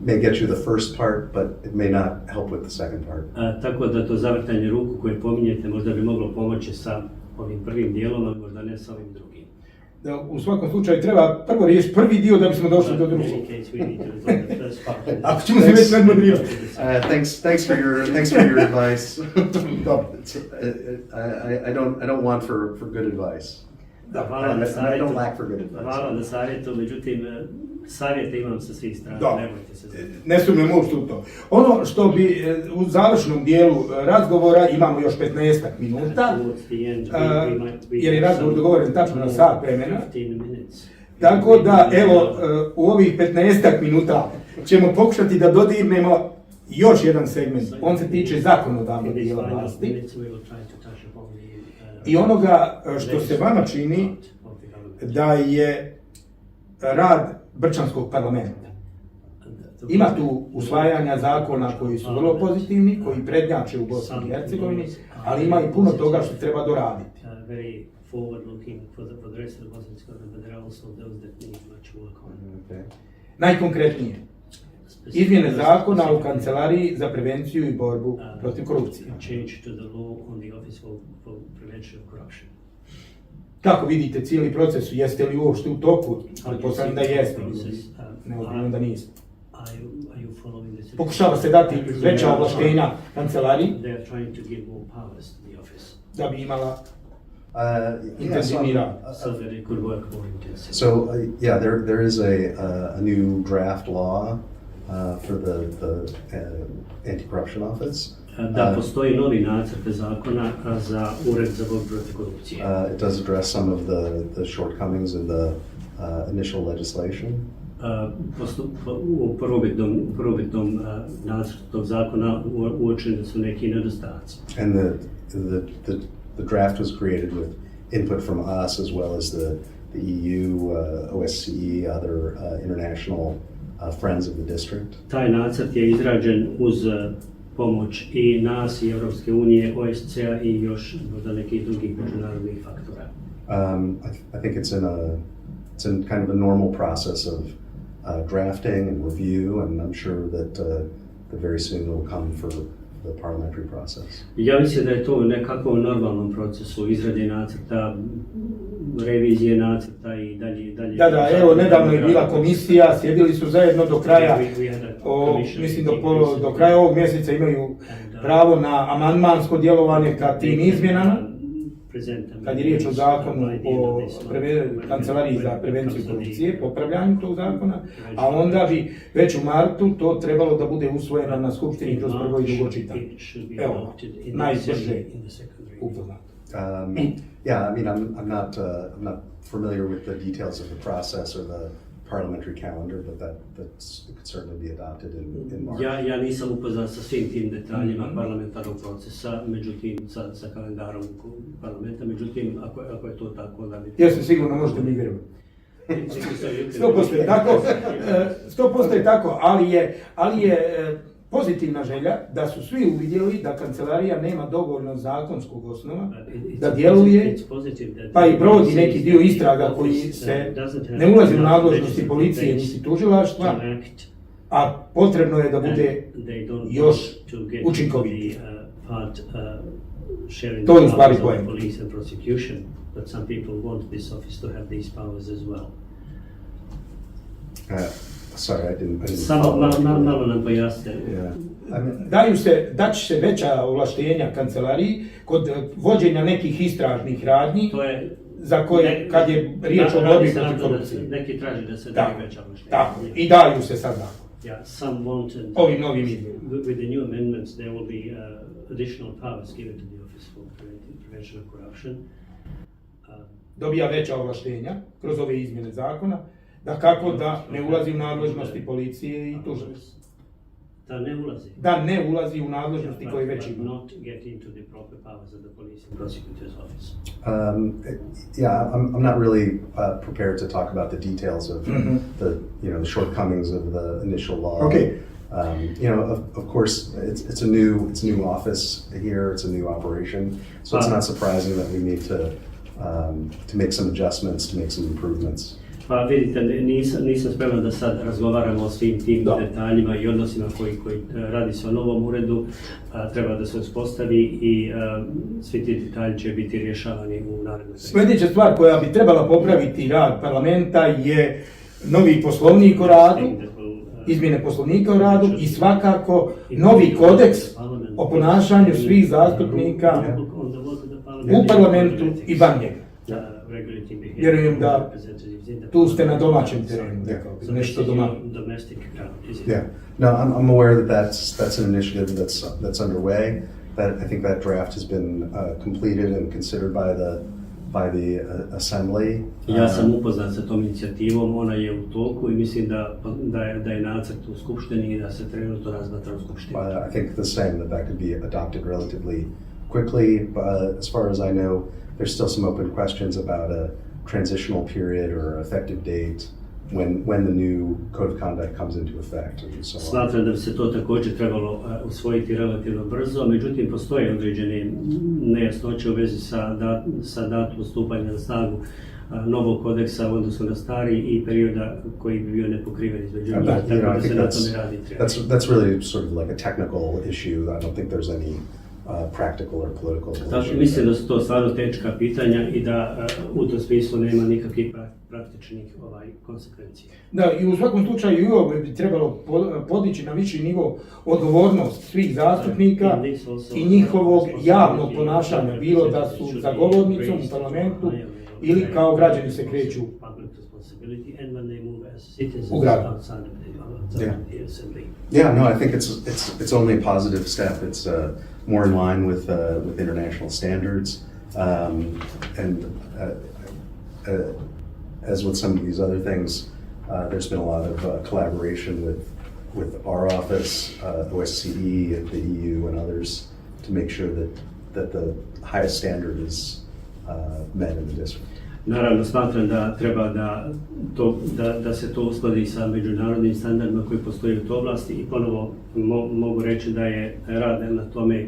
may get you the first part, but it may not help with the second part. Tako da to zavrtanje ruku koje pominjete možda bi moglo pomoći sa ovim prvim dijelom, ali možda ne sa ovim drugim. Da, u svakom slučaju treba prvo riješiti prvi dio da bismo došli do drugog. Ako ćemo se već nadmudrivati. Thanks for your advice. I don't want for good advice. Hvala na savjetu. I don't lack for good advice. Hvala na savjetu, međutim, savjete imam sa svih strana, nemojte se zavrti. Ne sumnjam uopšte u to. Ono što bi u završnom dijelu razgovora, imamo još 15 minuta, jer je razgovor dogovoren tačno na sat vremena. Tako da, evo, u ovih 15 minuta ćemo pokušati da dodirnemo još jedan segment. On se tiče zakonodavnog dijela vlasti i onoga što se vama čini da je rad Brčanskog parlamenta. Ima tu usvajanja zakona koji su vrlo pozitivni, koji prednjače u Bosni i Hercegovini, ali ima i puno toga što treba doraditi. Najkonkretnije, izmjene zakona u kancelariji za prevenciju i borbu protiv korupcije. Kako vidite cijeli proces? Jeste li uopšte u toku? Pretpostavljam da jeste, ne ozbiljno da niste. Pokušava se dati veća ovlaštenja kancelariji da bi imala intenzivni rad. So yeah, there is a new draft law for the anti-corruption office. Da, postoji novi nacrt zakona za Ured za borbu protiv korupcije. It does address some of the shortcomings in the initial legislation. U prvobitnom nacrtu tog zakona uočeni su neki nedostaci. And the draft was created with input from us as well as the EU, OSCE, other international friends of the district. Taj nacrt je izrađen uz pomoć i nas i Europske unije, OSCE-a i još možda nekih drugih međunarodnih faktora. I think it's in kind of a normal process of drafting and review, and I'm sure that very soon it will come for the parliamentary process. Ja mislim da je to u nekakvom normalnom procesu izrade nacrta, revizije nacrta i dalje. Da, evo, nedavno je bila komisija, sjedili su zajedno do kraja, mislim do kraja ovog mjeseca imaju pravo na amandmansko djelovanje ka tim izmjenama, kad je riječ o zakonu o kancelariji za prevenciju korupcije, popravljanju tog zakona, a onda bi već u martu to trebalo da bude usvojeno na skupštini kroz prvo i drugo čitanje. Evo, najbrže upoznato. Yeah, I mean, I'm not familiar with the details of the process or the parliamentary calendar, but it could certainly be adopted in March. Ja nisam upoznat sa svim tim detaljima parlamentarnog procesa, međutim, sa kalendarom parlamenta, međutim, ako je to tako, da bi... Jeste, sigurno možete mi vjerovati. 100% je tako, 100% je tako, ali je pozitivna želja da su svi uvidjeli da kancelarija nema dovoljno zakonskog osnova da djeluje, pa i provodi neki dio istraga koji se ne ulazi u nadležnosti policije niti tužilaštva, a potrebno je da bude još učinkovit. To je u stvari pojem. But some people want this office to have these powers as well. Sorry, I didn't Samo malo nam pojasne. Daće se veća ovlaštenja kancelariji kod vođenja nekih istražnih radnji, za koje, kad je riječ o borbi protiv korupcije. Neki traži da se daje veća ovlaštenja. Tako, i daju se sad tako. Some want, ovim novim izmjenama. With the new amendments there will be additional powers given to the Office for Prevention of Corruption. Dobija veća ovlaštenja kroz ove izmjene zakona, da kako da ne ulazi u nadležnosti policije i tužilaštva. Da ne ulazi u nadležnosti koje već ima. Yeah, I'm not really prepared to talk about the details of the shortcomings of the initial law. Okay. Of course, it's a new office here. It's a new operation, so it's not surprising that we need to make some adjustments, to make some improvements. Pa vidite, nisam spreman da sad razgovaramo o svim tim detaljima i odnosima koji radi se o novom uredu, treba da se uspostavi i svi ti detalji će biti rješavani u narednom. Sljedeća stvar koja bi trebala popraviti rad parlamenta je novi poslovnik o radu, izmjene poslovnika o radu i svakako novi kodeks o ponašanju svih zastupnika u parlamentu i van njega. Vjerujem da tu ste na domaćem terenu, nešto doma. Yeah, no, I'm aware that that's an initiative that's underway. I think that draft has been completed and considered by the assembly. Ja sam upoznat sa tom inicijativom, ona je u toku i mislim da je nacrt u skupštini i da se trenutno razmatra u skupštini. I think the same, that could be adopted relatively quickly, but as far as I know, there's still some open questions about a transitional period or effective date when the new code of conduct comes into effect and so on. Smatram da bi se to također trebalo usvojiti relativno brzo, međutim postoje određene nejasnoće u vezi sa datumom stupanja na snagu novog kodeksa u odnosu na stari i perioda koji bi bio nepokriven između njih, tako da se na tome radi. That's really sort of like a technical issue. I don't think there's any practical or political issue. Mislim da su to stvarno teška pitanja i da u tom smislu nema nikakvih praktičnih konsekvencija. Da, i u svakom slučaju i ovo bi trebalo podići na viši nivo odgovornost svih zastupnika i njihovog javnog ponašanja, bilo da su za govornicom u parlamentu ili kao građani se kreću u gradu. Yeah, no, I think it's only a positive step. It's more in line with international standards, and as with some of these other things, there's been a lot of collaboration with our office, OSCE, the EU, and others to make sure that the highest standard is met in the district. Naravno, smatram da treba da se to uskladi sa međunarodnim standardima koji postoje u toj oblasti i ponovo mogu reći da je rad na tome,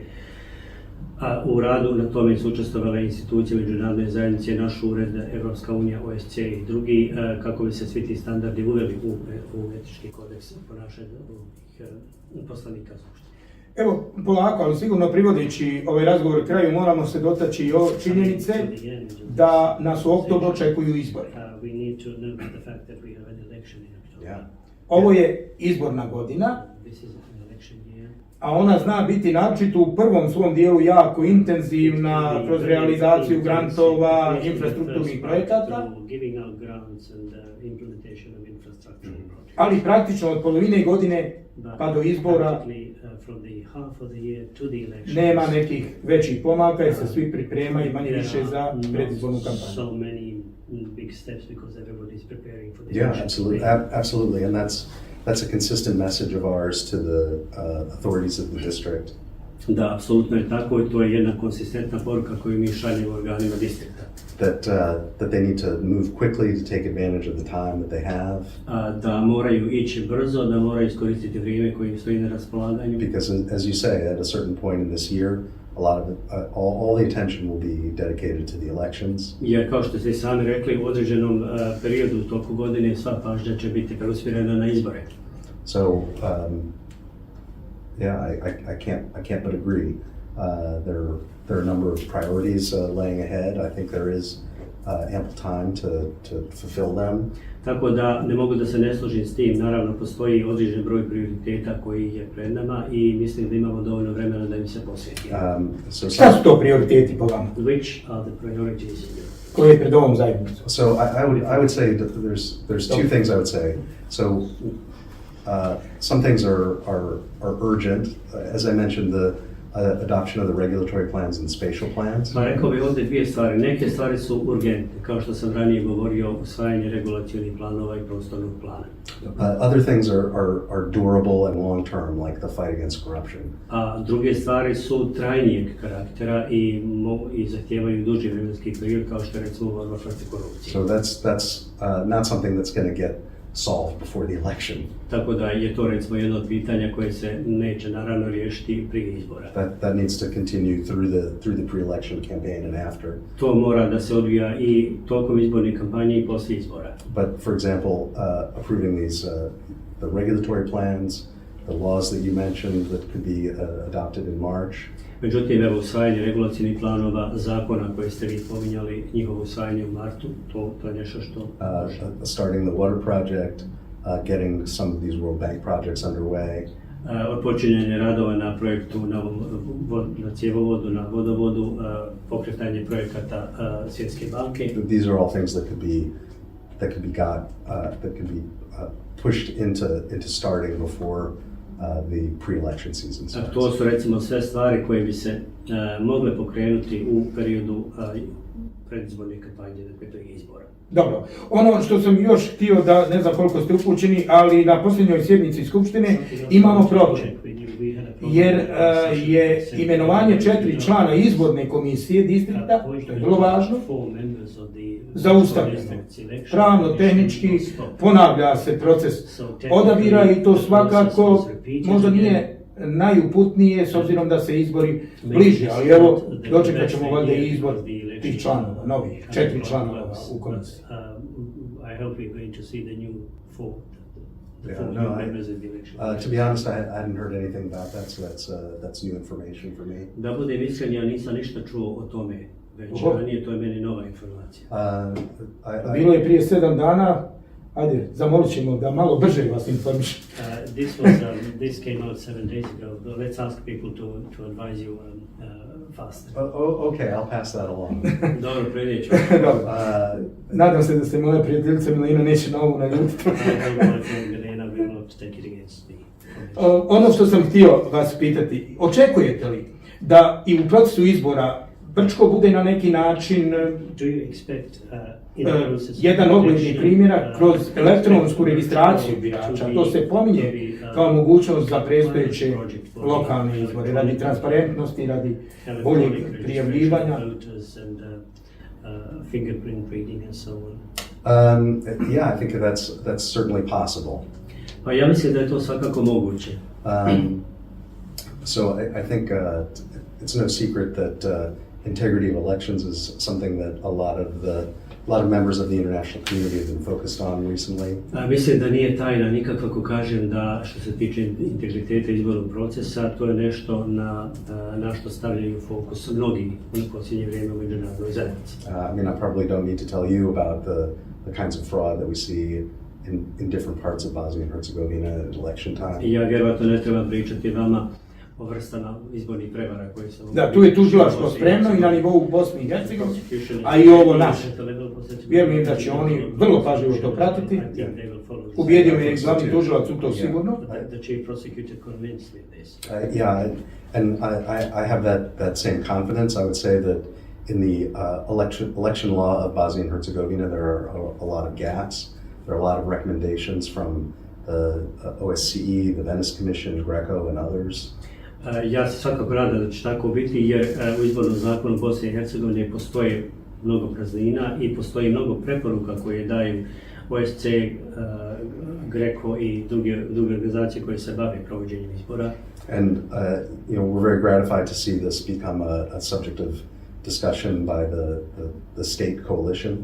u radu na tome su učestvovale institucije međunarodne zajednice, naš ured, Evropska unija, OSCE i drugi, kako bi se svi ti standardi uveli u etički kodeks ponašanja poslanika skupštine. Evo, polako, ali sigurno privodeći ovaj razgovor kraju moramo se dotaći i ove činjenice da nas u oktobru očekuju izbori. Ovo je izborna godina, a ona zna biti naročito u prvom svom dijelu jako intenzivna kroz realizaciju grantova, infrastrukturnih projekata, ali praktično od polovine godine pa do izbora nema nekih većih pomaka jer se svi pripremaju manje više za predizbornu kampanju. big steps because everybody is preparing for the Yeah, election. absolutely, absolutely, and that's a consistent message of ours to the authorities of the district. Da, apsolutno je tako i to je jedna konsistentna poruka koju mi šaljemo organima distrikta. That they need to move quickly to take advantage of the time that they have. Da moraju ići brzo, da moraju iskoristiti vrijeme koje im stoji na raspolaganju. Because as you say, at a certain point in this year, a lot of it, all the attention will be dedicated to the elections. Jer kao što ste sami rekli, u određenom periodu u toku godine sva pažnja će biti preusmjerena na izbore. So, yeah, I can't but agree. There are a number of priorities laying ahead. I think there is ample time to fulfill them. Tako da ne mogu da se ne složim s tim. Naravno, postoji određen broj prioriteta koji je pred nama i mislim da imamo dovoljno vremena da im se posvetimo. Šta su to prioriteti po vama? Which are the priorities? Koje je pred ovom zajednicom? So I would say that there's two things I would say. So some things are urgent. As I mentioned, the adoption of the regulatory plans and spatial plans. Pa rekao bih ovdje dvije stvari. Neke stvari su urgentne, kao što sam ranije govorio, usvajanje regulacionih planova i prostornog plana. Other things are durable and long term, like the fight against corruption. A druge stvari su trajnijeg karaktera i zahtijevaju duži vremenski period, kao što je recimo borba protiv korupcije. So that's not something that's going to get solved before the election. Tako da je to recimo jedno od pitanja koje se neće naravno riješiti prije izbora. That needs to continue through the pre-election campaign and after. To mora da se odvija i tokom izborne kampanje i poslije izbora. But for example, approving these the regulatory plans, the laws that you mentioned that could be adopted in March. Međutim, evo usvajanje regulacijnih planova, zakona koje ste vi pominjali, njihovo usvajanje u martu, to je nešto što... Starting the water project, getting some of these World Bank projects underway. Odpočinjanje radova na projektu na cjevovodu, na vodovodu, pokretanje projekata Svjetske banke. These are all things that could be pushed into starting before the pre-election season starts. To su recimo sve stvari koje bi se mogle pokrenuti u periodu predizborne kampanje, dakle prije izbora. Dobro, ono što sam još htio da, ne znam koliko ste upućeni, ali na posljednjoj sjednici Skupštine imamo problem. Jer je imenovanje 4 člana izborne komisije distrikta, što je vrlo važno, zaustavljeno. Pravno, tehnički, ponavlja se proces odabira i to svakako možda nije najuputnije s obzirom da se izbori bliže, ali evo dočekat ćemo valjda i izbor tih članova, novih 4 članova u komisiji. I hope we're going to see the new four. To be honest, I hadn't heard anything about that, so that's new information for me. Da budem iskren, ja nisam ništa čuo o tome, već ranije to je meni nova informacija. Bilo je prije 7 dana, ajde, zamolit ćemo da malo brže vas informiš. This came out 7 days ago. Let's ask people to advise you faster. Okay, I'll pass that along. Dobro, prenijet ću. Nadam se da se moja prijateljica Milena neće na ovu naljutiti. Milena will not take it against me. Ono što sam htio vas pitati, očekujete li da i u procesu izbora Brčko bude na neki način jedan ogledni primjerak kroz elektronsku registraciju birača? To se pominje kao mogućnost za predstojeće lokalne izbore, radi transparentnosti, radi boljeg prijavljivanja. Fingerprint reading and so on. Yeah, I think that's certainly possible. Pa ja mislim da je to svakako moguće. So I think it's no secret that integrity of elections is something that a lot of members of the international community have been focused on recently. Mislim da nije tajna nikakva ako kažem da što se tiče integriteta izbornog procesa, to je nešto na što stavljaju fokus mnogi u posljednje vrijeme u međunarodnoj zajednici. I mean, I probably don't need to tell you about the kinds of fraud that we see in different parts of Bosnia and Herzegovina at election time. Ja vjerovatno ne treba pričati vama o vrstama izbornih prevara koje se... Da, tu je tužilaštvo spremno i na nivou Bosne i Hercegovine, a i ovo naše. Vjerujem da će oni vrlo pažljivo to pratiti. Ubijedio me glavni tužilac u to sigurno. Yeah, and I have that same confidence. I would say that in the election law of Bosnia and Herzegovina, there are a lot of gaps. There are a lot of recommendations from the OSCE, the Venice Commission, Greco, and others. Ja se svakako nadam da će tako biti, jer u izbornom zakonu Bosne i Hercegovine postoje mnogo praznina i postoji mnogo preporuka koje daju OSCE, Greco i druge organizacije koje se bave provođenjem izbora. And we're very gratified to see this become a subject of discussion by the state coalition.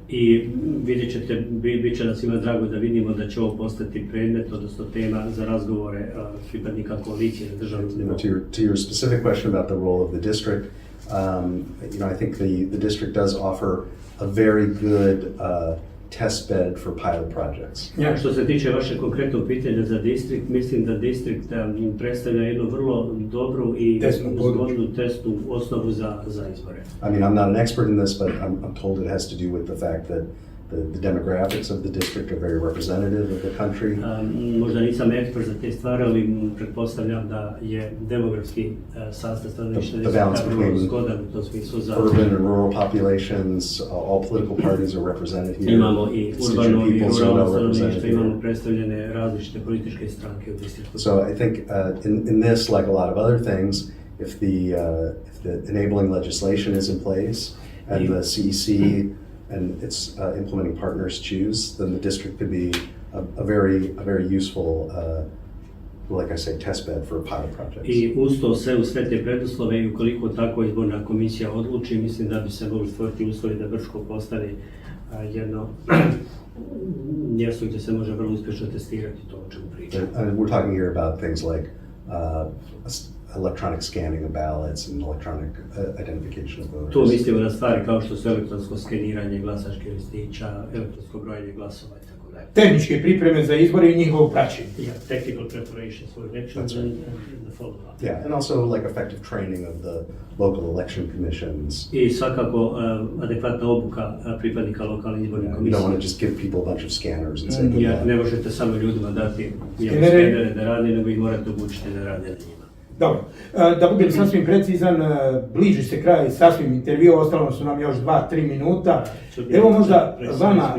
I vidjet ćete, bit će nas ima drago da vidimo da će ovo postati predmet, odnosno tema za razgovore pripadnika koalicije na državnom nivou. To your specific question about the role of the district, I think the district does offer a very good test bed for pilot projects. Ja, što se tiče vašeg konkretnog pitanja za distrikt, mislim da distrikt predstavlja jednu vrlo dobru i zgodnu testnu osnovu za izbore. I mean, I'm not an expert in this, but I'm told it has to do with the fact that the demographics of the district are very representative of the country. Možda nisam ekspert za te stvari, ali pretpostavljam da je demografski sastav stanovništva vrlo zgodan u tom smislu za urban and rural populations. All political parties are represented here. Imamo i urbano i ruralno stanovništvo, imamo predstavljene različite političke stranke u distriktu. So I think in this, like a lot of other things, if the enabling legislation is in place and the CEC and its implementing partners choose, then the district could be a very useful, like I say, test bed for pilot projects. I uz to sve te preduslove i ukoliko tako izborna komisija odluči, mislim da bi se mogli stvoriti uslovi da Brčko postane jedno mjesto gdje se može vrlo uspješno testirati to o čemu pričamo. We're talking here about things like electronic scanning of ballots and electronic identification of voters. Tu mislimo na stvari kao što su elektronsko skeniranje glasačkih listića, elektronsko brojanje glasova i tako dalje. Tehničke pripreme za izbore i njihovo praćenje. Yeah, technical preparations for elections and the follow-up. Yeah, and also like effective training of the local election commissions. I svakako adekvatna obuka pripadnika lokalnih izbornih komisija. You don't want to just give people a bunch of scanners and say good luck. Ne možete samo ljudima dati skenere da rade, nego ih morate obučiti da rade na njima. Dobro, da budem sasvim precizan, bliži se kraj sasvim intervjua, ostalo su nam još 2-3 minuta. Evo možda vama,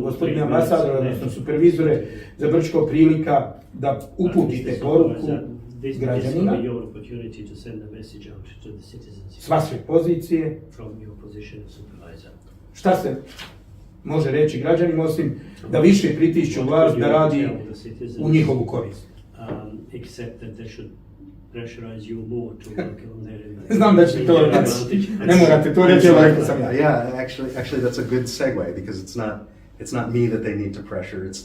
gospodine ambasador, odnosno supervizore, za Brčko prilika da uputite poruku građanima s vaše pozicije. Šta se može reći građanima osim da više pritišću vlast da radi u njihovu korist? Pressurize you more to work on their Znam da ćete to reći. Ne morate to reći, ali rekao sam ja. Yeah, actually that's a good segue because it's not me that they need to pressure, it's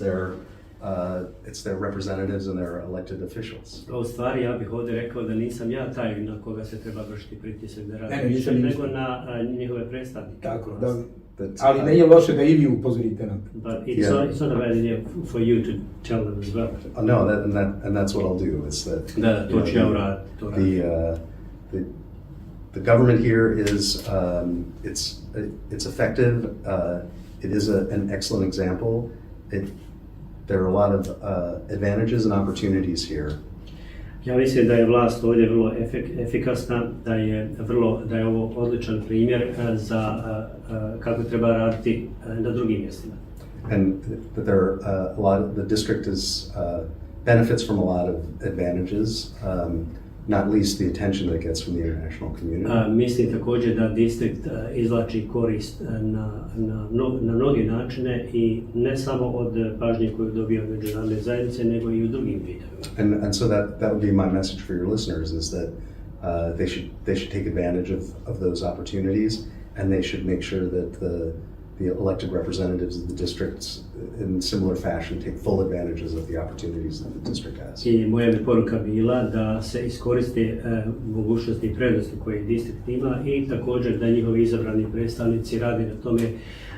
their representatives and their elected officials. U stvari ja bih ovdje rekao da nisam ja taj na koga se treba vršiti pritisak da radi više, nego na njihove predstavnike. Tako, da. Ali nije loše da i vi upozorite nam. But it's not a bad idea for you to tell them as well. No, and that's what I'll do. It's that da, to ću ja uraditi. The government here is it's effective. It is an excellent example. There are a lot of advantages and opportunities here. Ja mislim da je vlast ovdje vrlo efikasna, da je ovo odličan primjer za kako treba raditi na drugim mjestima. And that there are the district benefits from a lot of advantages, not least the attention that it gets from the international community. Mislim također da distrikt izvlači korist na mnoge načine i ne samo od pažnje koju dobija od međunarodne zajednice, nego i u drugim vidovima. And so that would be my message for your listeners is that they should take advantage of those opportunities, and they should make sure that the elected representatives of the districts in similar fashion take full advantages of the opportunities that the district has. I moja bi poruka bila da se iskoriste mogućnosti i prednosti koje distrikt ima i također da njihovi izabrani predstavnici rade na tome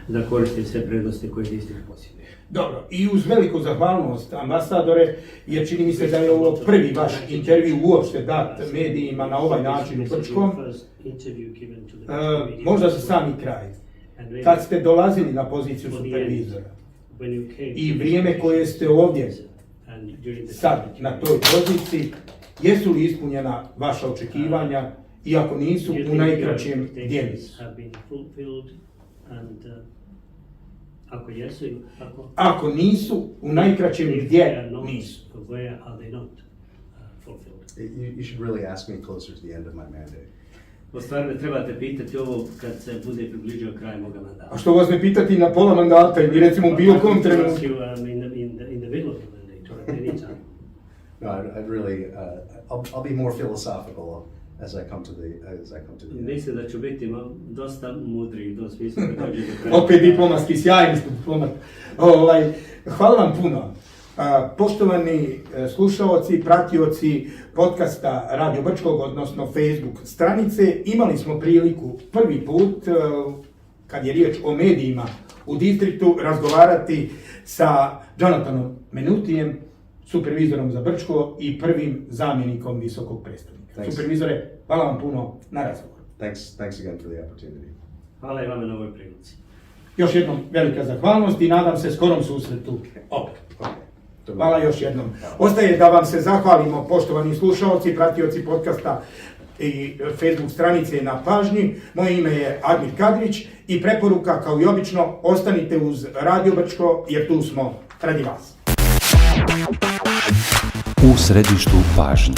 da koriste sve prednosti koje distrikt posjeduje. Dobro, i uz veliku zahvalnost ambasadore, jer čini mi se da je ovo prvi vaš intervju uopšte dat medijima na ovaj način u Brčkom. Možda za sami kraj. Kad ste dolazili na poziciju supervizora i vrijeme koje ste ovdje sad na toj poziciji, jesu li ispunjena vaša očekivanja iako nisu u najkraćem dijelu. Ako jesu, ako nisu u najkraćem dijelu nisu. Where are they not fulfilled? You should really ask me closer to the end of my mandate. U stvari ne trebate pitati ovo kad se bude približio kraj moga mandata. A što vas ne pitati na pola mandata ili recimo u bilo kom trenutku? In the middle of the mandate or at any time. No, I'd really, I'll be more philosophical as I come to the end. Mislim da ću biti dosta mudri u tom smislu kad dođe do kraja. Opet diplomatski, sjajni ste diplomat. Hvala vam puno. Poštovani slušaoci, pratioci podcasta Radio Brčkog, odnosno Facebook stranice, imali smo priliku prvi put, kad je riječ o medijima u distriktu, razgovarati sa Jonathanom Mennutijem, supervizorom za Brčko i prvim zamjenikom visokog predstavnika. Supervizore, hvala vam puno na razgovoru. Thanks again for the opportunity. Hvala i vama na ovoj prilici. Još jednom velika zahvalnost i nadam se skorom susretu opet. Hvala još jednom. Ostaje da vam se zahvalimo, poštovani slušaoci, pratioci podcasta i Facebook stranice na pažnji. Moje ime je Admir Kadrić i preporuka kao i obično ostanite uz Radio Brčko jer tu smo radi vas. U središtu pažnje.